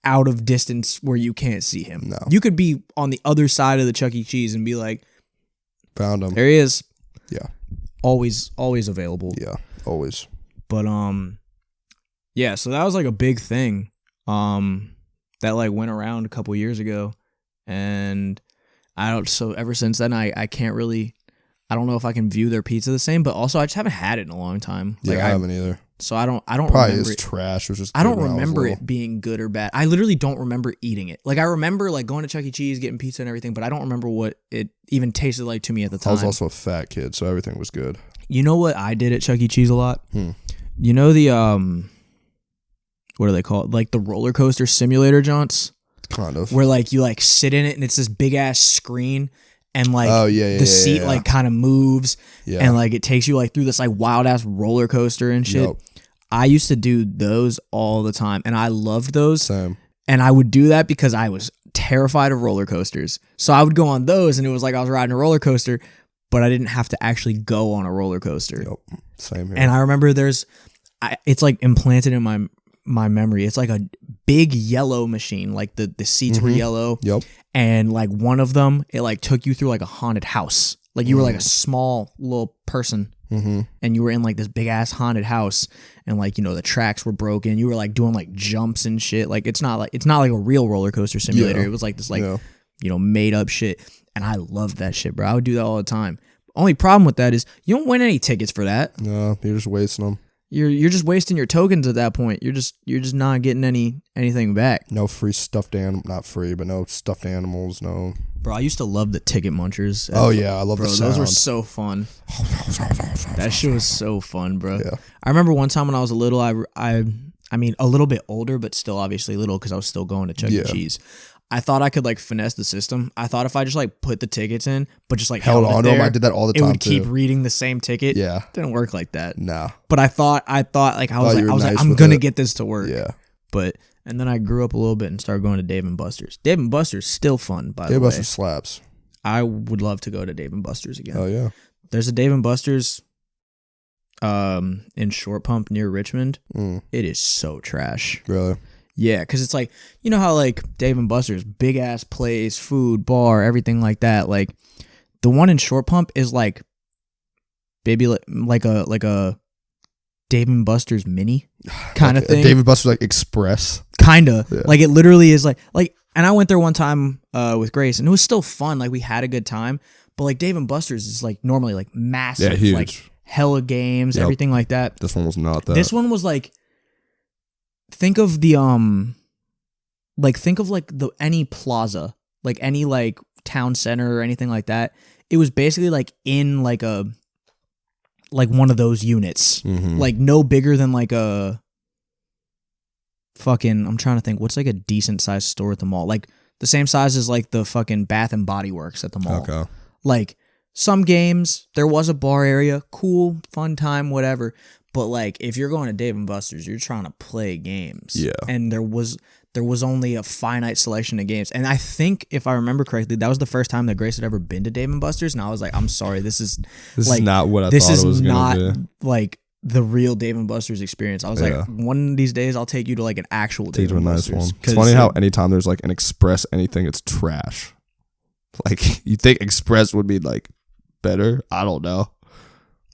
out of distance where you can't see him. No. You could be on the other side of the Chuck E. Cheese and be like, found him. there he is. Yeah. Always available. Yeah. Always. But yeah, so that was like a big thing that like went around a couple years ago, and so ever since then I can't really, I don't know if I can view their pizza the same, but also I just haven't had it in a long time. Yeah, like, I haven't either. So I don't Probably remember is it. trash. It was just I don't good when remember was it being good or bad. I literally don't remember eating it. Like I remember like going to Chuck E. Cheese, getting pizza and everything, but I don't remember what it even tasted like to me at the time. I was also a fat kid, so everything was good. You know what I did at Chuck E. Cheese a lot? Hmm. You know the what are they called? Like the roller coaster simulator jaunts? Kind of. Where like you like sit in it and it's this big ass screen and like the seat like kind of moves and like it takes you like through this like wild ass roller coaster and shit. Yep. I used to do those all the time and I loved those. Same. And I would do that because I was terrified of roller coasters. So I would go on those and it was like I was riding a roller coaster, but I didn't have to actually go on a roller coaster. Yep. Same here. And I remember it's like implanted in my memory. It's like a big yellow machine. Like the seats were yellow. Yep. And like one of them, it like took you through like a haunted house. Like you were like a small little person and you were in like this big ass haunted house and like, you know, the tracks were broken. You were like doing like jumps and shit. Like it's not like a real roller coaster simulator. It was like this like, you know, made up shit. And I loved that shit, bro. I would do that all the time. Only problem with that is you don't win any tickets for that. No, you're just wasting them. You're just wasting your tokens at that point. You're just not getting anything back. No free stuffed animal, not free, but no stuffed animals, no. Bro, I used to love the ticket munchers. Oh yeah, I love the sound. Those were so fun. That shit was so fun, bro. Yeah. I remember one time when I was a little, I mean a little bit older, but still obviously little because I was still going to Chuck E. Cheese. I thought I could like finesse the system. I thought if I just like put the tickets in, but just like held on to them, I did that all the time. It would keep reading the same ticket. Yeah, it didn't work like that. No, but I thought like I was like I'm gonna get this to work. Yeah, and then I grew up a little bit and started going to Dave and Buster's. Dave and Buster's still fun, by the way. Dave and Buster's slaps. I would love to go to Dave and Buster's again. Oh yeah, there's a Dave and Buster's, in Short Pump near Richmond. It is so trash. Really. Yeah, because it's like, you know how like Dave and Buster's, big ass place, food, bar, everything like that. Like the one in Short Pump is like maybe like a Dave and Buster's mini kind of thing. Dave and Buster's like Express. Kinda. Yeah. Like it literally is like and I went there one time with Grace and it was still fun. Like we had a good time. But like Dave and Buster's is like normally like massive, huge. Like hella games, everything like that. This one was not that. This one was like, think of the any plaza, like any like town center or anything like that. It was basically like in like one of those units, like no bigger than like a fucking, I'm trying to think what's like a decent sized store at the mall, like the same size as like the fucking Bath and Body Works at the mall. Okay. Like some games, there was a bar area, cool, fun time, whatever. But like if you're going to Dave and Buster's, you're trying to play games. Yeah. And there was only a finite selection of games. And I think if I remember correctly, that was the first time that Grace had ever been to Dave and Buster's. And I was like, I'm sorry, this is not what I thought it was going to be. This is not like the real Dave and Buster's experience. I was like, one of these days I'll take you to like an actual Dave and Buster's. Nice one. It's funny how anytime there's like an Express anything, it's trash. Like you think Express would be like better? I don't know.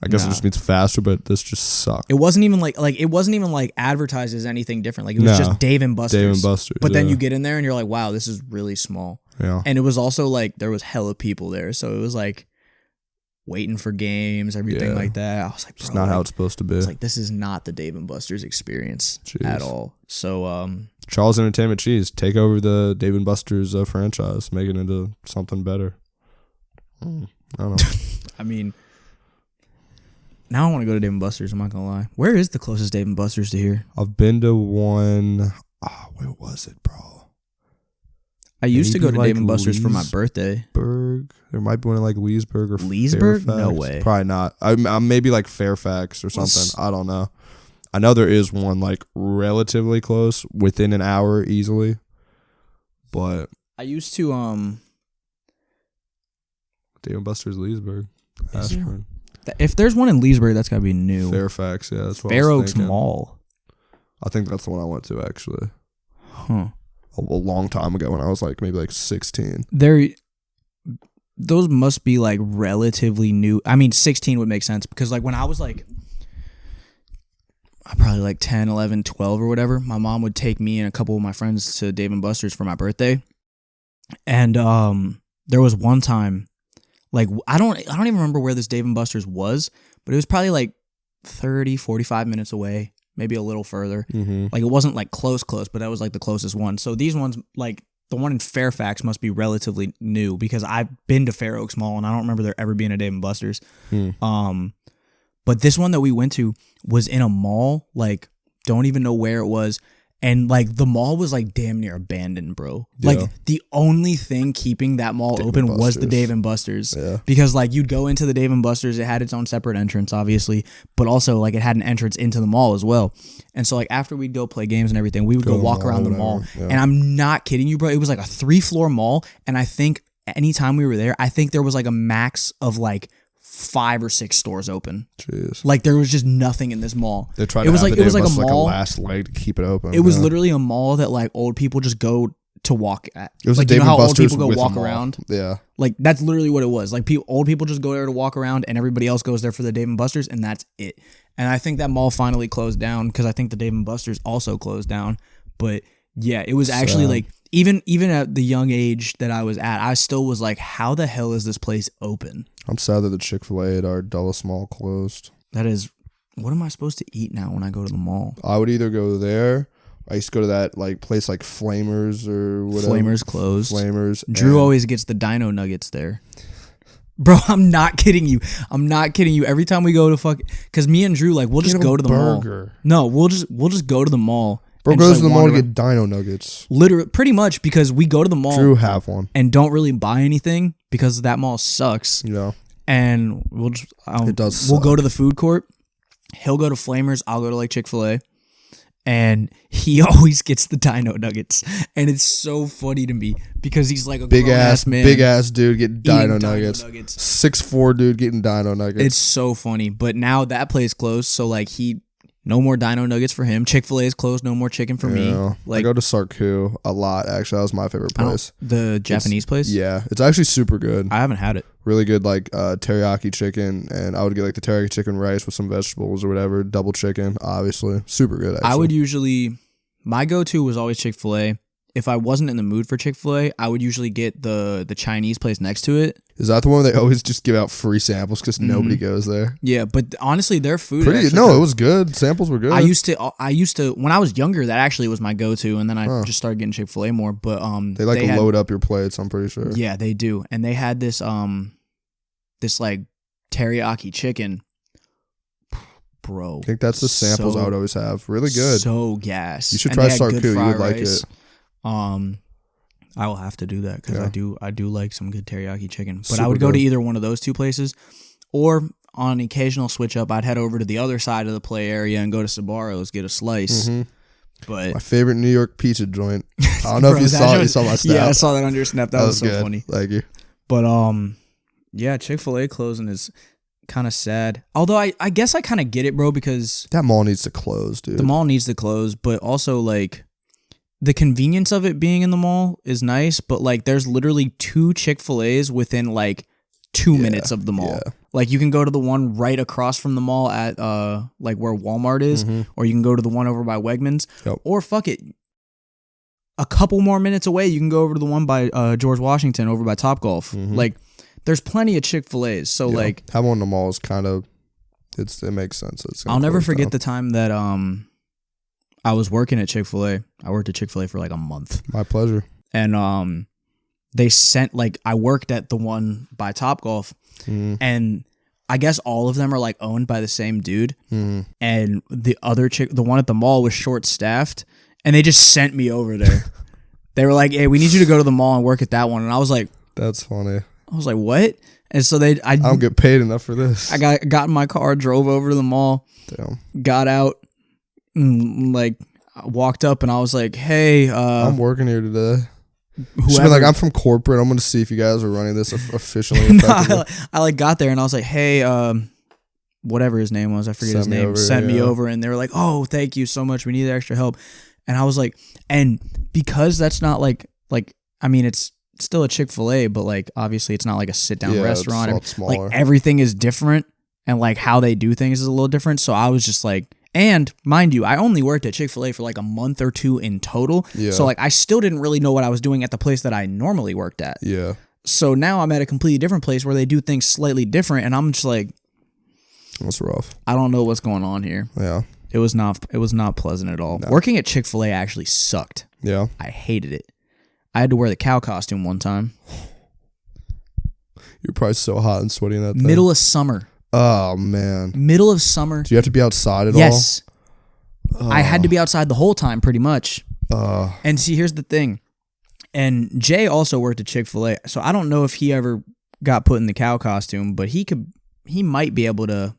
I guess it just means faster, but this just sucked. It wasn't even like advertised as anything different. Like it was just Dave and Buster's. Dave and Buster's. But then you get in there and you're like, wow, this is really small. Yeah. And it was also like there was hella people there, so it was like waiting for games, everything like that. I was like, bro, it's not how it's supposed to be. It's like this is not the Dave and Buster's experience at all. So Charles Entertainment Cheese, take over the Dave and Buster's franchise, make it into something better. I don't know. I mean, now I want to go to Dave and Buster's. I'm not gonna lie. Where is the closest Dave and Buster's to here? I've been to one. Where was it, bro? I used to Maybe go to like Dave & Buster's for my birthday. Leesburg. There might be one in like Leesburg or Leesburg? Fairfax. No way. Probably not. I'm maybe like Fairfax or something. I don't know. I know there is one like relatively close, within an hour easily. But I used to Dave & Buster's Leesburg. Is there? If there's one in Leesburg, that's gotta be new. Fairfax, yeah, that's what Fair I was Oaks thinking. Mall. I think that's the one I went to actually. Huh. A long time ago when I was like maybe like 16. Those must be like relatively new. I mean, 16 would make sense because like when I was like probably like 10, 11, 12 or whatever, my mom would take me and a couple of my friends to Dave & Buster's for my birthday. And there was one time, like I don't even remember where this Dave & Buster's was, but it was probably like 30, 45 minutes away, maybe a little further. Mm-hmm. Like it wasn't like close, but that was like the closest one. So these ones, like the one in Fairfax must be relatively new because I've been to Fair Oaks Mall and I don't remember there ever being a Dave & Buster's. But this one that we went to was in a mall, like don't even know where it was. And like the mall was like damn near abandoned, bro. Yeah. Like the only thing keeping that mall open was the Dave & Buster's. Yeah. Because like you'd go into the Dave & Buster's, it had its own separate entrance, obviously, but also like it had an entrance into the mall as well. And so like after we'd go play games and everything, we would go walk around the mall. Yeah. And I'm not kidding you, bro. It was like a 3-floor mall, and I think anytime we were there, I think there was like a max of like 5 or 6 stores open. Jeez. Like there was just nothing in this mall. They tried it was to like have it was like a like mall. a last leg to keep it open. It was literally a mall that like old people just go to walk at. It was like a Dave you know how & Buster's old people with go a walk mall. around. Yeah. Like that's literally what it was. Like old people just go there to walk around, and everybody else goes there for the Dave & Buster's, and that's it. And I think that mall finally closed down because I think the Dave & Buster's also closed down. But yeah, it was actually like even at the young age that I was at, I still was like, how the hell is this place open? I'm sad that the Chick-fil-A at our Dulles Mall closed. That is, what am I supposed to eat now when I go to the mall? I would either go there. I used to go to that like place like Flamers or whatever. Flamers closed. Flamers. Drew always gets the dino nuggets there. Bro, I'm not kidding you. Every time we go to because me and Drew, like, we'll just go to the mall. No, we'll just go to the mall. Bro goes to the mall to get dino nuggets. Literally, pretty much because we go to the mall. Drew have one. And don't really buy anything because that mall sucks. You know. And we'll just, it does we'll suck. go to the food court. He'll go to Flamers. I'll go to like Chick-fil-A. And he always gets the dino nuggets. And it's so funny to me because he's like a big ass man. Big ass dude getting dino nuggets. 6'4" dude getting dino nuggets. It's so funny. But now that place closed. So like no more dino nuggets for him. Chick-fil-A is closed. No more chicken for me. Like I go to Sarku a lot. Actually, that was my favorite place. The Japanese place? Yeah. It's actually super good. I haven't had it. Really good like teriyaki chicken, and I would get like the teriyaki chicken rice with some vegetables or whatever. Double chicken, obviously. Super good, actually. I would usually, my go-to was always Chick-fil-A. If I wasn't in the mood for Chick-fil-A, I would usually get the Chinese place next to it. Is that the one where they always just give out free samples because nobody goes there? Yeah, but honestly, their food it was good. Samples were good. I used to when I was younger, that actually was my go-to, and then I just started getting Chick-fil-A more. But they like to load up your plates. I'm pretty sure. Yeah, they do, and they had this like teriyaki chicken. Bro, I think that's the samples I would always have. Really good. So gas. You should try Sarku. You would like it. I will have to do that because I do like some good teriyaki chicken. But Super I would go good. to either one of those two places, or on occasional switch up, I'd head over to the other side of the play area and go to Sbarro's, get a slice. Mm-hmm. But my favorite New York pizza joint. I don't know if you saw my snap. Yeah, I saw that on your snap. That was so good. funny. Thank you. But yeah, Chick-fil-A closing is kind of sad. Although I guess I kind of get it, bro, because that mall needs to close, dude. The mall needs to close, but also like the convenience of it being in the mall is nice, but like there's literally 2 Chick-fil-A's within like 2 minutes of the mall. Yeah. Like you can go to the one right across from the mall at like where Walmart is, or you can go to the one over by Wegmans, or fuck it, a couple more minutes away you can go over to the one by George Washington over by Topgolf. Like there's plenty of Chick-fil-A's, so like having one in the mall is kind of it makes sense. I'll never forget the time that I was working at Chick-fil-A. I worked at Chick-fil-A for like a month. My pleasure. And they sent like I worked at the one by Topgolf, and I guess all of them are like owned by the same dude. And the other the one at the mall was short staffed, and they just sent me over there. They were like, hey, we need you to go to the mall and work at that one. And I was like, That's funny. what? And so I don't get paid enough for this. I got in my car, drove over to the mall, Damn. got out, and like walked up, and I was like, hey, I'm working here today. whoever. Just been like, I'm from corporate. I'm going to see if you guys are running this efficiently. No, I like got there and I was like, hey, whatever his name was, I forget his name, sent me over, and they were like, oh, thank you so much, we need extra help. And I was like, and because that's not like I mean, it's still a Chick-fil-A, but like obviously it's not like a sit down restaurant. It's a lot smaller. Like everything is different, and like how they do things is a little different. So I was just like, and mind you, I only worked at Chick-fil-A for like a month or two in total. Yeah. So like I still didn't really know what I was doing at the place that I normally worked at. Yeah. So now I'm at a completely different place where they do things slightly different, and I'm just like, That's rough. I don't know what's going on here. Yeah. It was not pleasant at all. No. Working at Chick-fil-A actually sucked. Yeah. I hated it. I had to wear the cow costume one time. You're probably so hot and sweaty in that thing. Middle of summer. Oh, man. Middle of summer. Do you have to be outside at Yes. all? I had to be outside the whole time pretty much. Oh. And see, here's the thing. And Jay also worked at Chick-fil-A. So I don't know if he ever got put in the cow costume, but he might be able to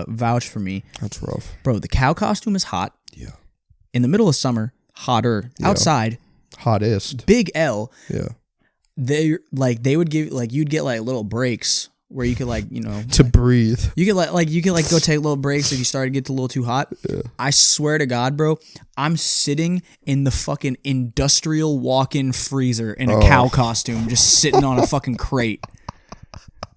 vouch for me. That's rough. Bro, the cow costume is hot. Yeah. In the middle of summer, hotter. Yeah. Outside, Hottest. big L. Yeah. They would give like you'd get like little breaks where you could like, you know, To breathe. you could like go take little breaks if you started to get a little too hot. Yeah. I swear to God, bro, I'm sitting in the fucking industrial walk-in freezer in a cow costume, just sitting on a fucking crate.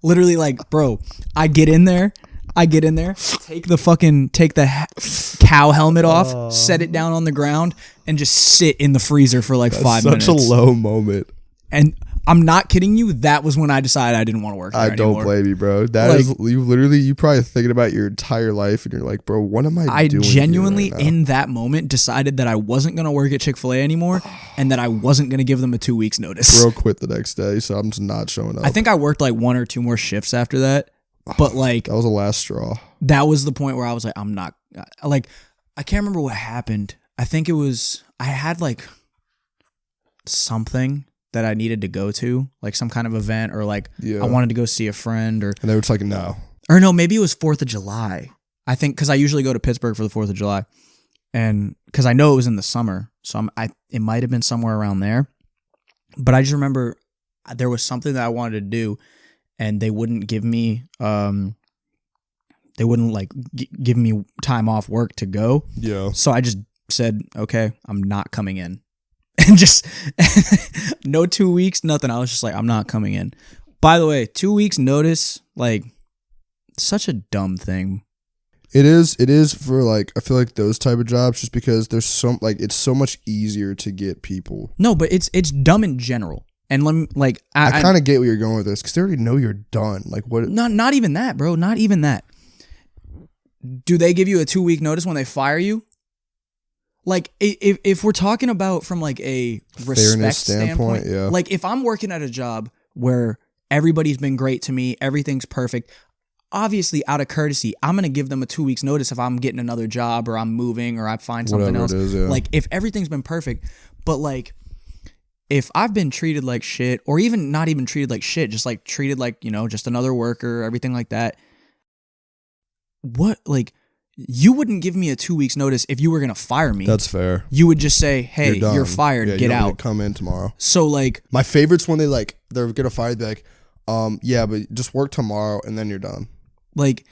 Literally, like, bro, I get in there, take the cow helmet off, set it down on the ground, and just sit in the freezer for like 5 minutes. Such a low moment. And I'm not kidding you. That was when I decided I didn't want to work there I anymore. don't blame you, bro. That Like, is you probably thinking about your entire life, and you're like, bro, what am I doing? I genuinely, here right now? in that moment, decided that I wasn't going to work at Chick-fil-A anymore, and that I wasn't going to give them a 2 weeks notice. Bro quit the next day, so I'm just not showing up. I think I worked like 1 or 2 more shifts after that, but like that was the last straw. that was the point where I was like, I'm not, like, I can't remember what happened. I think it was, I had like something that I needed to go to, like some kind of event, or like Yeah. I wanted to go see a friend, or And they were just like, no. or no, maybe it was 4th of July. I think because I usually go to Pittsburgh for the 4th of July, and because I know it was in the summer, so it might have been somewhere around there. But I just remember there was something that I wanted to do, and they wouldn't give me give me time off work to go. Yeah. So I just said, okay, I'm not coming in. And just no 2 weeks, nothing. I was just like, I'm not coming in. By the way, 2 weeks notice, like, such a dumb thing. It is for like, I feel like those type of jobs, just because there's it's so much easier to get people. No, but it's dumb in general. And let me, like, I kind of get where you're going with this, because they already know you're done. Like, what? not even that, bro. Not even that. Do they give you a 2 week notice when they fire you? Like, if we're talking about from like a respect standpoint, yeah. Like if I'm working at a job where everybody's been great to me, everything's perfect, obviously out of courtesy, I'm going to give them a 2 weeks notice if I'm getting another job, or I'm moving, or I find something Whatever else. it is, yeah. Like if everything's been perfect, but like if I've been treated like shit, or even not even treated like shit, just like treated like, you know, just another worker, everything like that. What, like, you wouldn't give me a 2 weeks notice if you were going to fire me. That's fair. You would just say, hey, You're done. you're fired, Yeah, get you don't need out. to come in tomorrow. So like, My favorite's when they're gonna fire you, like, yeah, but just work tomorrow and then you're done. like,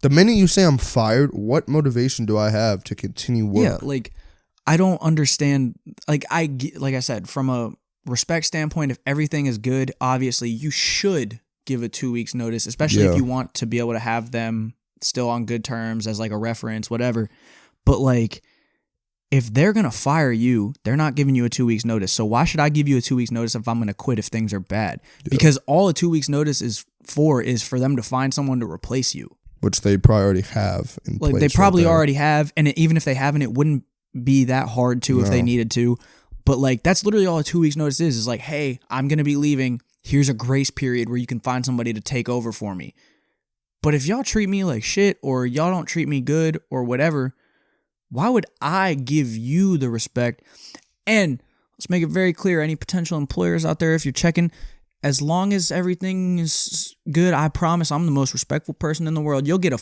The minute you say I'm fired, what motivation do I have to continue work? yeah, like, I don't understand. Like I said, from a respect standpoint, if everything is good, obviously you should give a 2 weeks notice, especially Yeah. if you want to be able to have them still on good terms as like a reference, whatever. But like, if they're going to fire you, they're not giving you a 2 weeks notice. So why should I give you a 2 weeks notice if I'm going to quit if things are bad? Yeah. Because all a 2 weeks notice is for them to find someone to replace you. Which they probably already have in Like place. they probably right there. already have, and even if they haven't, it wouldn't be that hard to if they No. needed to. But like, that's literally all a 2 weeks notice is like, hey, I'm going to be leaving. Here's a grace period where you can find somebody to take over for me. But if y'all treat me like shit, or y'all don't treat me good, or whatever, why would I give you the respect? And let's make it very clear. Any potential employers out there, if you're checking, as long as everything is good, I promise I'm the most respectful person in the world. You'll get a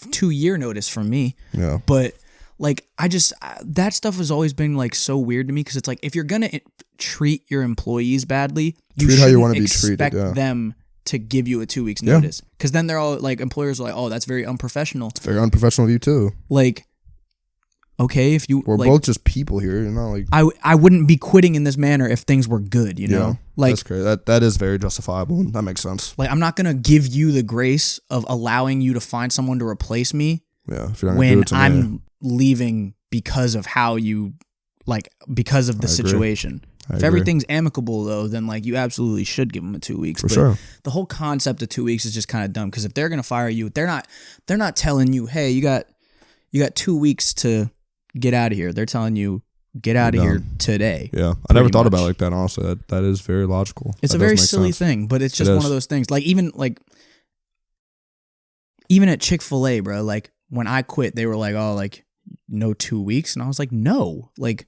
2-year notice from me. Yeah. But like, that stuff has always been like so weird to me, because it's like, if you're gonna treat your employees badly, you treat how you want to be expect treated. Yeah. them to give you a 2 weeks notice, because then they're all like, employers are like, oh, that's very unprofessional. It's very unprofessional of you too. Like, okay, if you we're like, both just people here, you're not like I wouldn't be quitting in this manner if things were good, you know? Like, that's great. That is very justifiable. That makes sense. Like, I'm not gonna give you the grace of allowing you to find someone to replace me. Yeah, if you're not gonna when do it to me. I'm leaving because of how you, like, because of the situation. If everything's amicable, though, then like, you absolutely should give them a 2 weeks. For sure. The whole concept of 2 weeks is just kind of dumb, because if they're gonna fire you, they're not telling you, hey, you got 2 weeks to get out of here. They're telling you, get out of here today. Yeah, I never thought about it like that. Honestly, that is very logical. It's a very silly thing, but it's just one of those things. Like, even at Chick-fil-A, bro. Like, when I quit, they were like, oh, like, no 2 weeks, and I was like, no, like,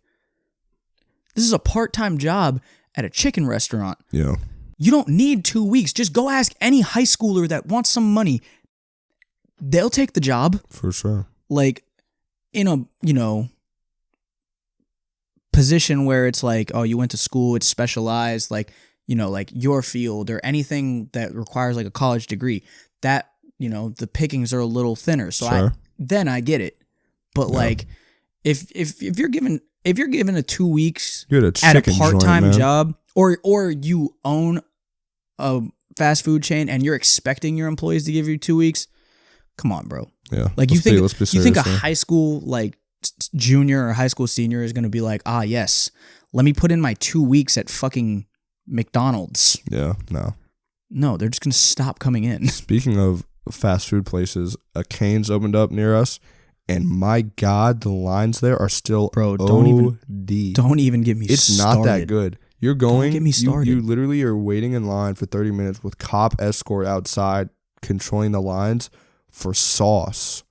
this is a part-time job at a chicken restaurant. Yeah. You don't need 2 weeks. Just go ask any high schooler that wants some money. They'll take the job. For sure. Like, in a, position where it's like, oh, you went to school, it's specialized, like, like your field or anything that requires like a college degree, that, the pickings are a little thinner. So sure. I get it. But like, if you're given a 2 weeks at a part-time job, or you own a fast food chain and you're expecting your employees to give you 2 weeks, come on, bro. Yeah. Like, you think a high school, like, junior or high school senior is going to be like, ah, yes, let me put in my 2 weeks at fucking McDonald's. Yeah, No, they're just going to stop coming in. Speaking of fast food places, a Cane's opened up near us, and my God, the lines there are still don't even get me started. It's not that good. You're going, don't get me started. You literally are waiting in line for 30 minutes with cop escort outside controlling the lines for sauce.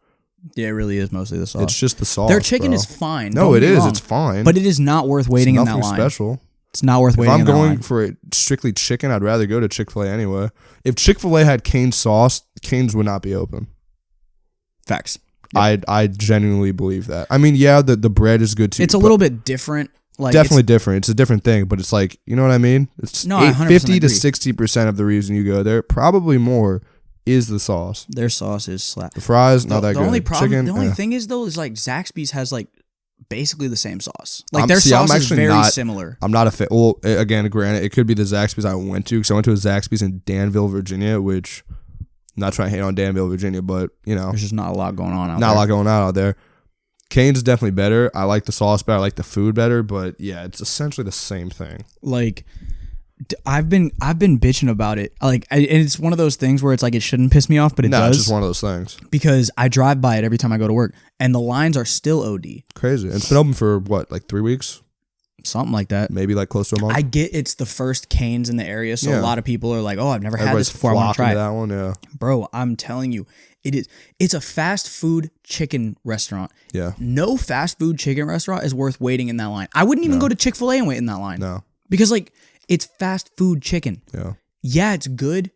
Yeah, it really is mostly the sauce. It's just the sauce. Their chicken bro. is fine. No, it is. It's fine. But it is not worth waiting in that line. It's nothing special. It's not worth waiting in that line. If I'm going for it strictly chicken, I'd rather go to Chick-fil-A anyway. If Chick-fil-A had Cane's sauce, Cane's would not be open. Facts. Yep. I genuinely believe that. I mean, yeah, the bread is good too. It's a little bit different. Like, definitely different. It's a different thing, but it's like, you know what I mean? It's 50 to 60% of the reason you go there, probably more, is the sauce. Their sauce is slap. The fries, not that good. The only thing is, though, is like Zaxby's has like basically the same sauce. Like, their sauce is very similar. I'm not a fan. Well, again, granted, it could be the Zaxby's I went to, because I went to a Zaxby's in Danville, Virginia, which, I'm not trying to hate on Danville, Virginia, but, there's just not a lot going on out there. Not a lot going on out there. Cane's is definitely better. I like the sauce better. I like the food better, but yeah, it's essentially the same thing. Like, I've been bitching about it. Like, and it's one of those things where it's like, it shouldn't piss me off, but it does. It's just one of those things. Because I drive by it every time I go to work, and the lines are still OD. Crazy. And it's been open for what, like 3 weeks? Something like that. Maybe like close to a month. I get it's the first Cane's in the area, so a lot of people are like, oh, I've never had this before, I want to try it. That one, yeah. Bro, I'm telling you, it's a fast food chicken restaurant. Yeah. No fast food chicken restaurant is worth waiting in that line. I wouldn't even go to Chick-fil-A and wait in that line. No. Because, like, it's fast food chicken. Yeah. Yeah, it's good.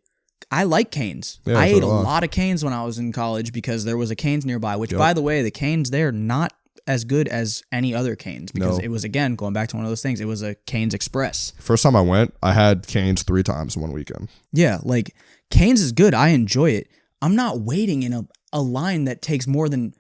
I like Cane's. Yeah, I ate a lot of Cane's when I was in college because there was a Cane's nearby, which, by the way, the Cane's there, not as good as any other Cane's, because it was, again, going back to one of those things, it was a Cane's Express. First time I went, I had Cane's 3 times in one weekend. Yeah, like, Cane's is good. I enjoy it. I'm not waiting in a line that takes more than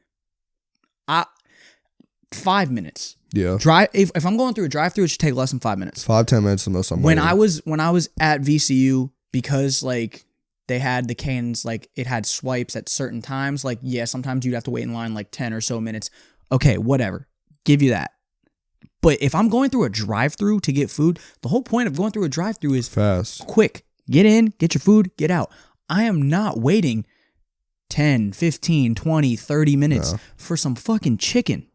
5 minutes. Yeah. If I'm going through a drive-through, it should take less than 5 minutes. 5-10 minutes the most I'm when waiting. When I was at VCU, because like they had the Cane's, like it had swipes at certain times. Like, yeah, sometimes you'd have to wait in line like 10 or so minutes. Okay, whatever. Give you that. But if I'm going through a drive-through to get food, the whole point of going through a drive-through is fast. Quick. Get in, get your food, get out. I am not waiting 10, 15, 20, 30 minutes for some fucking chicken.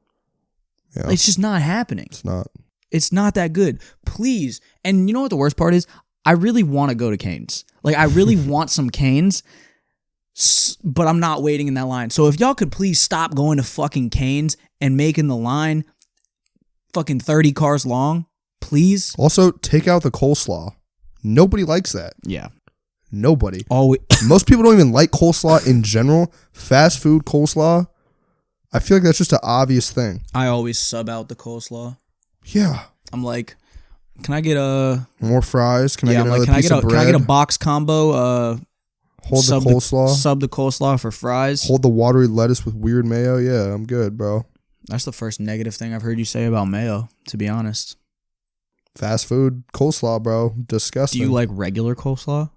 Yeah. It's just not happening. It's not. It's not that good. Please. And you know what the worst part is? I really want to go to Cane's. Like, I really want some Cane's, but I'm not waiting in that line. So if y'all could please stop going to fucking Cane's and making the line fucking 30 cars long, Please. Also, take out the coleslaw. Nobody likes that. Yeah. Nobody. Always. Most people don't even like coleslaw in general. Fast food coleslaw, I feel like that's just an obvious thing. I always sub out the coleslaw. Yeah. I'm like, can I get a more fries? Can I get another piece of bread? Can I get a box combo? Hold the coleslaw. Sub the coleslaw for fries. Hold the watery lettuce with weird mayo. Yeah, I'm good, bro. That's the first negative thing I've heard you say about mayo, to be honest. Fast food coleslaw, bro. Disgusting. Do you like regular coleslaw?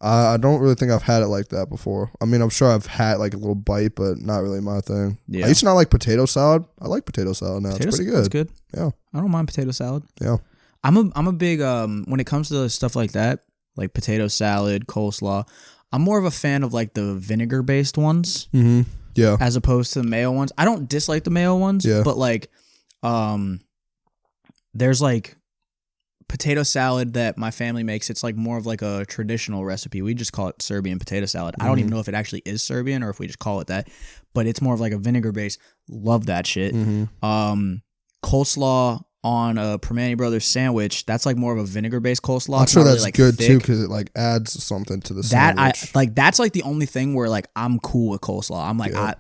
I don't really think I've had it like that before. I mean, I'm sure I've had like a little bite, but not really my thing. Yeah. I used to not like potato salad. I like potato salad now. It's pretty good. It's good. Yeah. I don't mind potato salad. Yeah. I'm a big when it comes to stuff like that, like potato salad, coleslaw, I'm more of a fan of like the vinegar based ones. Mm-hmm. Yeah. As opposed to the mayo ones. I don't dislike the mayo ones, but like there's like potato salad that my family makes. It's like more of like a traditional recipe. We just call it Serbian potato salad. I don't even know if it actually is Serbian or if we just call it that, but it's more of like a vinegar base. Love that shit. Coleslaw on a Permane Brothers sandwich, that's like more of a vinegar based coleslaw. I'm sure that's really, like, good thick. Too, because it like adds something to the sandwich. That's like the only thing where like I'm cool with coleslaw. I'm like I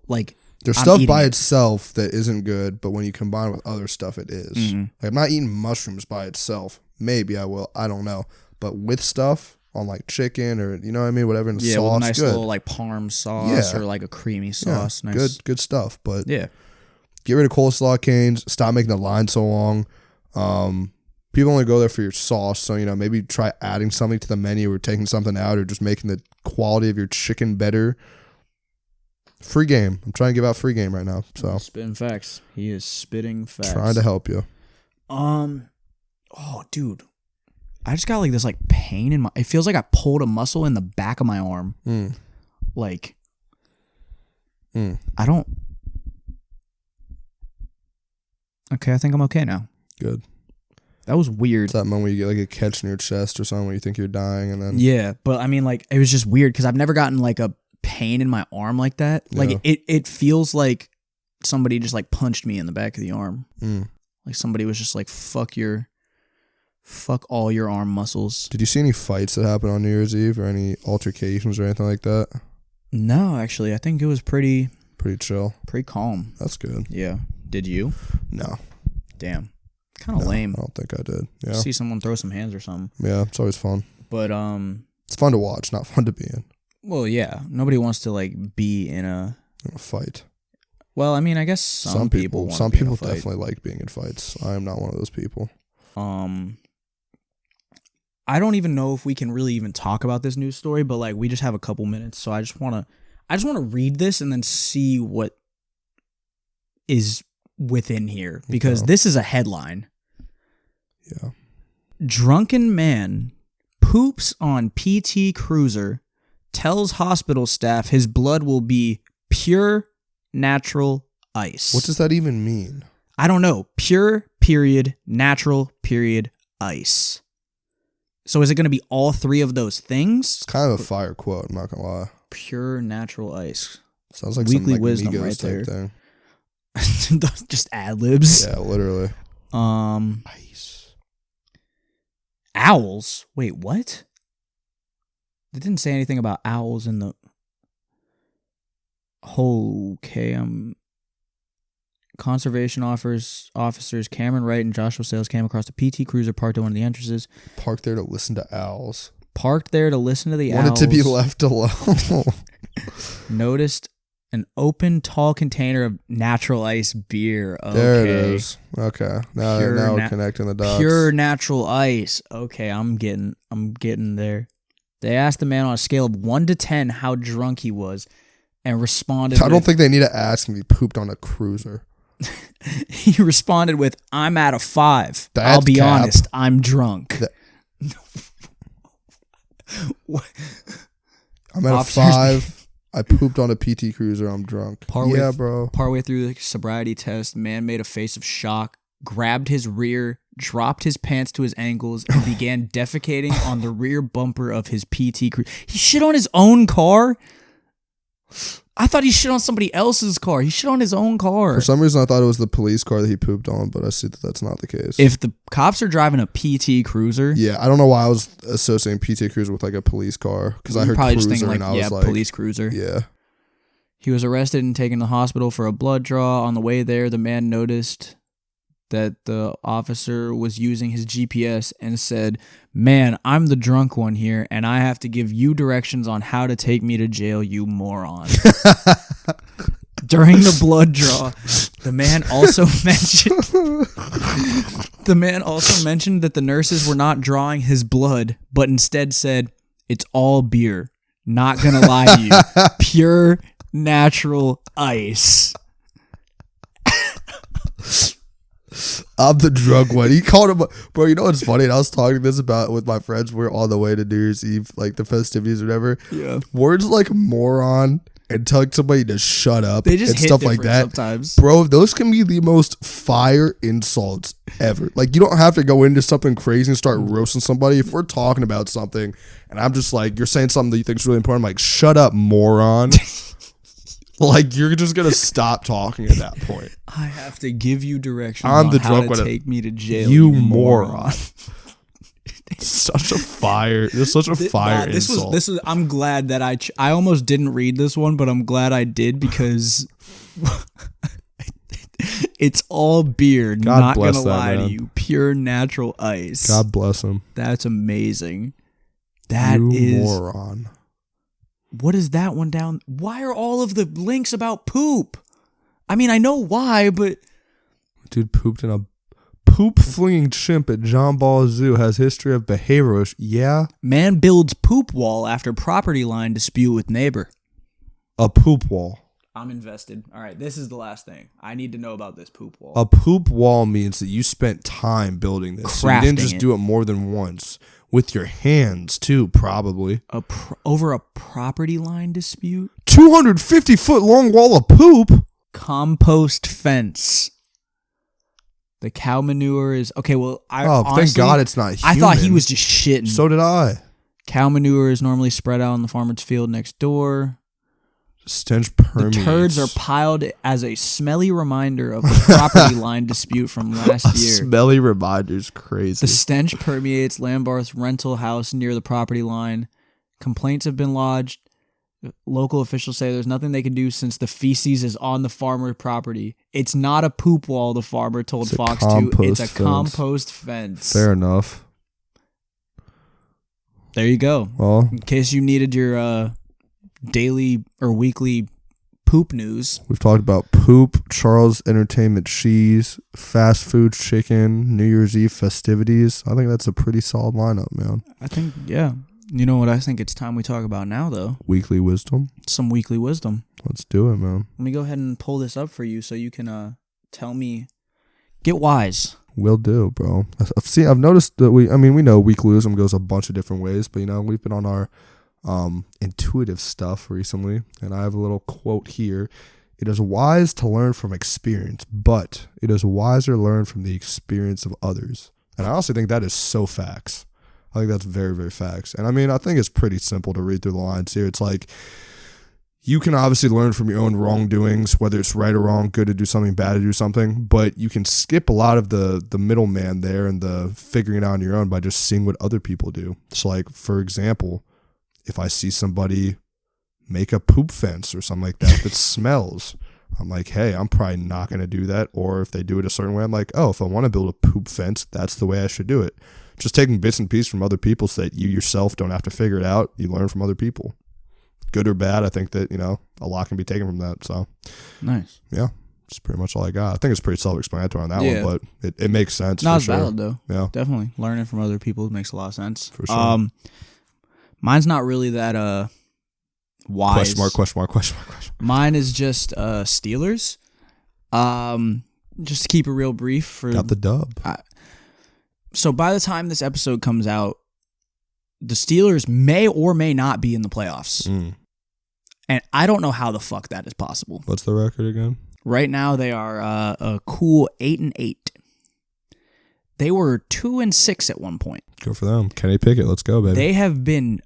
like. There's stuff by itself that isn't good, but when you combine it with other stuff, it is. Like, I'm not eating mushrooms by itself. Maybe I will. I don't know. But with stuff on like chicken or, you know what I mean? Whatever in the sauce. Yeah, with a nice little like parm sauce or like a creamy sauce. Yeah, nice. Good stuff. But yeah, get rid of coleslaw canes. Stop making the line so long. People only go there for your sauce. So, you know, maybe try adding something to the menu or taking something out or just making the quality of your chicken better. Free game. I'm trying to give out free game right now. So spitting facts. He is spitting facts. Trying to help you. Oh, dude. I just got like this like pain in my. It feels like I pulled a muscle in the back of my arm. Like. I don't. Okay, I think I'm okay now. Good. That was weird. It's that moment where you get like a catch in your chest or something where you think you're dying and then. Yeah, but I mean, like, it was just weird because I've never gotten like a pain in my arm like that. Like it feels like somebody just like punched me in the back of the arm. Like somebody was just like fuck all your arm muscles. Did you see any fights that happened on New Year's Eve or any altercations or anything like that? No, actually, I think it was pretty chill, pretty calm. That's good. Yeah. Did you? No. Damn. Kind of lame. I don't think I did. Yeah. See someone throw some hands or something. Yeah, it's always fun. But it's fun to watch, not fun to be in. Well, yeah. Nobody wants to like be in a fight. Well, I mean, I guess some people definitely like being in fights. I am not one of those people. I don't even know if we can really even talk about this news story, but like we just have a couple minutes, so I just want to read this and then see what is within here because this is a headline. Yeah. Drunken man poops on PT cruiser, tells hospital staff his blood will be pure natural ice. What does that even mean? I don't know. Pure, period, natural, period, ice. So is it going to be all three of those things? It's kind of a fire quote, I'm not going to lie. Pure natural ice. Sounds like weekly some, like, wisdom Migos right there. Thing. Just ad libs. Yeah, literally. Ice. Owls. Wait, what? They didn't say anything about owls in the. Okay, conservation officers Cameron Wright and Joshua Sales came across a PT cruiser parked at one of the entrances. Parked there to listen to owls. Parked there to listen to the owls. Wanted to be left alone. Noticed an open tall container of natural ice beer. Okay. There it is. Okay. Now we're connecting the dots. Pure natural ice. Okay, I'm getting there. They asked the man on a scale of 1 to 10 how drunk he was and responded I don't think they need to ask him if he pooped on a cruiser. He responded with, I'm at a 5. That's I'll be cap. honest, I'm drunk. I'm at a 5. I pooped on a PT cruiser. I'm drunk. Bro. Partway through the sobriety test, man made a face of shock, grabbed his rear, dropped his pants to his ankles, and began defecating on the rear bumper of his PT cruiser. He shit on his own car? I thought he shit on somebody else's car. He shit on his own car. For some reason, I thought it was the police car that he pooped on, but I see that that's not the case. If the cops are driving a PT Cruiser, yeah, I don't know why I was associating PT Cruiser with like a police car because I heard probably Cruiser just thinking and I was like, police cruiser. Yeah. He was arrested and taken to the hospital for a blood draw. On the way there, the man noticed that the officer was using his GPS and said, "Man, I'm the drunk one here, and I have to give you directions on how to take me to jail, you moron." During the blood draw, the man also mentioned that the nurses were not drawing his blood, but instead said, "It's all beer. Not gonna lie to you. Pure natural ice." I'm the drunk one. He called him, bro. You know what's funny? And I was talking this about with my friends. We're on the way to New Year's Eve, like the festivities or whatever. Yeah. Words like moron and telling somebody to shut up They just and hit stuff like that. Sometimes. Bro, those can be the most fire insults ever. Like, you don't have to go into something crazy and start roasting somebody. If we're talking about something and I'm just like, you're saying something that you think is really important, I'm like, shut up, moron. Like, you're just going to stop talking at that point. I have to give you directions I'm on the how drunk to one. take me to jail, You you moron. Such a fire. It's such a fire insult. This was. I'm glad that I almost didn't read this one, but I'm glad I did because it's all beer. God not bless gonna that lie man. to you, pure natural ice. God bless him. That's amazing. That you is moron. What is that one down? Why are all of the links about poop? I mean, I know why, but Dude pooped in a poop flinging chimp at John Ball Zoo has history of behavioral issues. Yeah. man builds poop wall after property line dispute with neighbor. A poop wall. I'm invested. All right, this is the last thing. I need to know about this poop wall. A poop wall means that you spent time building this. So you didn't just do it more than once. With your hands, too, probably. Over a property line dispute? 250-foot long wall of poop? Compost fence. The cow manure is... Okay, well, honestly, thank God it's not human. I thought he was just shitting. So did I. Cow manure is normally spread out on the farmer's field next door. Stench permeates. The turds are piled as a smelly reminder of the property line dispute from last year. Smelly reminder's crazy. The stench permeates Lambarth's rental house near the property line. Complaints have been lodged. Local officials say there's nothing they can do since the feces is on the farmer property. It's not a poop wall, the farmer told Fox 2. It's a compost fence. Fair enough. There you go. Well, in case you needed your daily or weekly poop news. We've talked about poop, Charles Entertainment cheese, fast food chicken, New Year's Eve festivities. I think that's a pretty solid lineup, man. I think, yeah. You know what I think it's time we talk about now, though? Weekly wisdom. Some weekly wisdom. Let's do it, man. Let me go ahead and pull this up for you so you can tell me. Get wise. Will do, bro. See, I've noticed that we know weekly wisdom goes a bunch of different ways, but, we've been on our intuitive stuff recently, and I have a little quote here. It is wise to learn from experience, but it is wiser to learn from the experience of others. And I also think that is so facts. I think that's very, very facts. And I think it's pretty simple to read through the lines here. It's like, you can obviously learn from your own wrongdoings, whether it's right or wrong, good to do something, bad to do something, but you can skip a lot of the middleman there and the figuring it out on your own by just seeing what other people do. So like, for example, if I see somebody make a poop fence or something like that that smells, I'm like, hey, I'm probably not going to do that. Or if they do it a certain way, I'm like, oh, if I want to build a poop fence, that's the way I should do it. Just taking bits and pieces from other people so that you yourself don't have to figure it out. You learn from other people. Good or bad, I think that, a lot can be taken from that. So, nice. Yeah, that's pretty much all I got. I think it's pretty self-explanatory on that one, but it makes sense. Not for sure. valid, though. Yeah. Definitely. Learning from other people makes a lot of sense. For sure. Mine's not really that wise. Question mark. Mine is just Steelers. Just to keep it real brief. Got the dub. So by the time this episode comes out, the Steelers may or may not be in the playoffs. And I don't know how the fuck that is possible. What's the record again? Right now they are a cool 8-8. They were 2-6 at one point. Go for them. Kenny Pickett, let's go, baby. They have been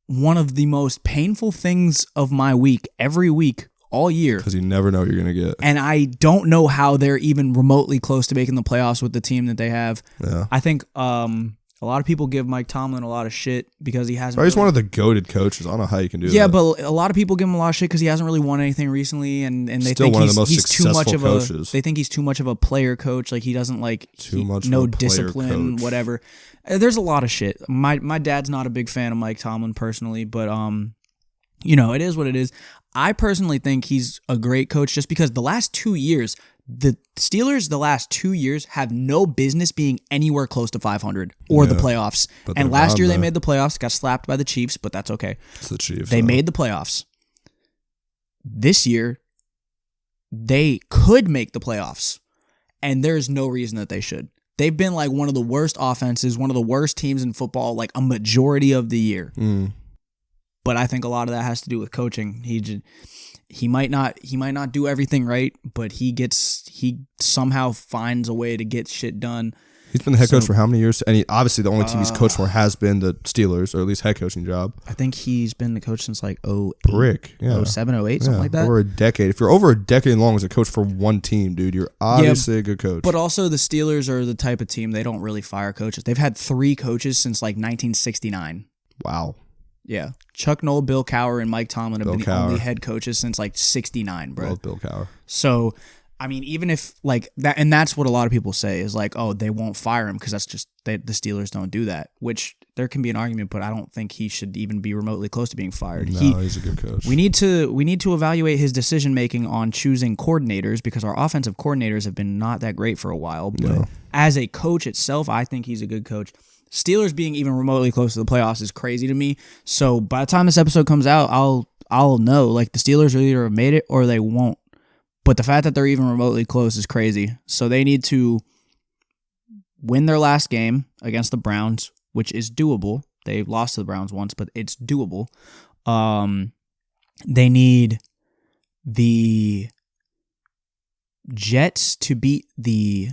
one of the most painful things of my week every week all year. Because you never know what you're going to get. And I don't know how they're even remotely close to making the playoffs with the team that they have. Yeah. I think a lot of people give Mike Tomlin a lot of shit because he hasn't. He's one of the goated coaches. I don't know how you can do that. Yeah, but a lot of people give him a lot of shit because he hasn't really won anything recently, and they Still think one of the most he's too much of coaches. They think he's too much of a player coach. Like he doesn't no discipline, coach. whatever. There's a lot of shit. My dad's not a big fan of Mike Tomlin personally, but it is what it is. I personally think he's a great coach just because the last 2 years, the Steelers the last 2 years have no business being anywhere close to 500 or the playoffs. And last year they made the playoffs, got slapped by the Chiefs, but that's okay. It's the Chiefs. They made the playoffs. This year, they could make the playoffs, and there's no reason that they should. They've been like one of the worst offenses, one of the worst teams in football, like a majority of the year. But I think a lot of that has to do with coaching. He might not do everything right, but he somehow finds a way to get shit done. He's been the head coach for how many years? And obviously the only team he's coached for has been the Steelers, or at least head coaching job. I think he's been the coach since like 07, 08, something like that. Over a decade. If you're over a decade long as a coach for one team, dude, you're obviously a good coach. But also the Steelers are the type of team, they don't really fire coaches. They've had 3 coaches since like 1969. Wow. Yeah. Chuck Noll, Bill Cowher, and Mike Tomlin have been the only head coaches since like 69, bro. Love Bill Cowher. So, I mean, even if like that, and that's what a lot of people say is like, oh, they won't fire him because that's just, the Steelers don't do that, which there can be an argument, but I don't think he should even be remotely close to being fired. No, he's a good coach. We need to evaluate his decision making on choosing coordinators because our offensive coordinators have been not that great for a while. But as a coach itself, I think he's a good coach. Steelers being even remotely close to the playoffs is crazy to me. So by the time this episode comes out, I'll know like the Steelers will either have made it or they won't. But the fact that they're even remotely close is crazy. So they need to win their last game against the Browns, which is doable. They lost to the Browns once, but it's doable. They need the Jets to beat the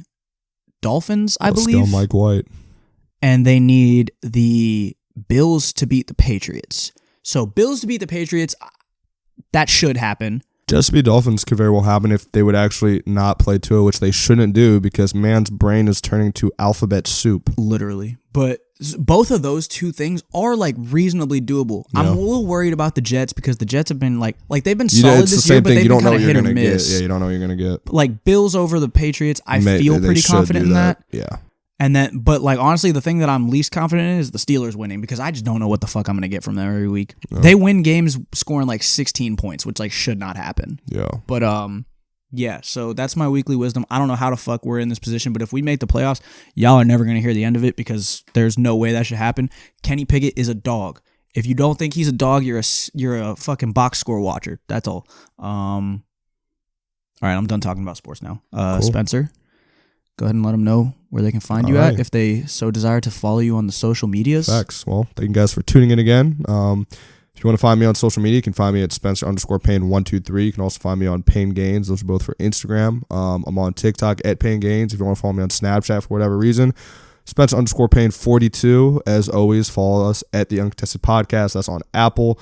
Dolphins, I believe. Still Mike White. And they need the Bills to beat the Patriots. So Bills to beat the Patriots, that should happen. Just to be Dolphins could very well happen if they would actually not play Tua, which they shouldn't do because man's brain is turning to alphabet soup. Literally. But both of those two things are like reasonably doable. Yeah. I'm a little worried about the Jets because the Jets have been like they've been solid this year, but they've been kind of hit or miss. Yeah, you don't know what you're going to get. Like Bills over the Patriots, I feel pretty confident in that. Yeah. And then, but like honestly, the thing that I'm least confident in is the Steelers winning because I just don't know what the fuck I'm gonna get from them every week. No. They win games scoring like 16 points, which like should not happen. Yeah. But yeah. So that's my weekly wisdom. I don't know how the fuck we're in this position, but if we make the playoffs, y'all are never gonna hear the end of it because there's no way that should happen. Kenny Pickett is a dog. If you don't think he's a dog, you're a fucking box score watcher. That's all. All right, I'm done talking about sports now. Cool. Spencer. Go ahead and let them know where they can find you at if they so desire to follow you on the social medias. Facts. Well, thank you guys for tuning in again. If you want to find me on social media, you can find me at Spencer_Payne123. You can also find me on Payne Gains. Those are both for Instagram. I'm on TikTok at Payne Gains. If you want to follow me on Snapchat for whatever reason, Spencer_Payne42. As always, follow us at the Uncontested Podcast. That's on Apple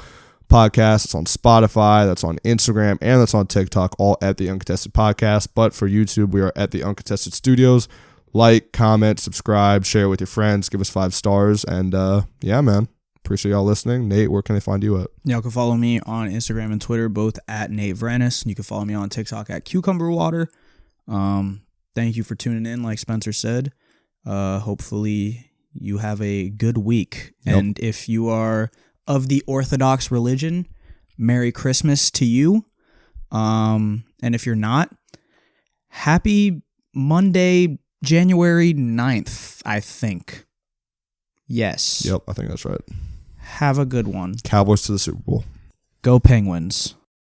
Podcast, it's on Spotify, that's on Instagram, and that's on TikTok, all at the Uncontested Podcast. But for YouTube, we are at the Uncontested Studios. Like, comment, subscribe, share with your friends, give us 5 stars, and yeah, man, appreciate y'all listening. Nate, where can they find you at? Y'all can follow me on Instagram and Twitter, both at Nate Vranis. You can follow me on TikTok at Cucumber Water. Thank you for tuning in, like Spencer said. Hopefully you have a good week. Yep. And if you are of the Orthodox religion, Merry Christmas to you. And if you're not, happy Monday, January 9th, I think. Yes. Yep, I think that's right. Have a good one. Cowboys to the Super Bowl. Go Penguins.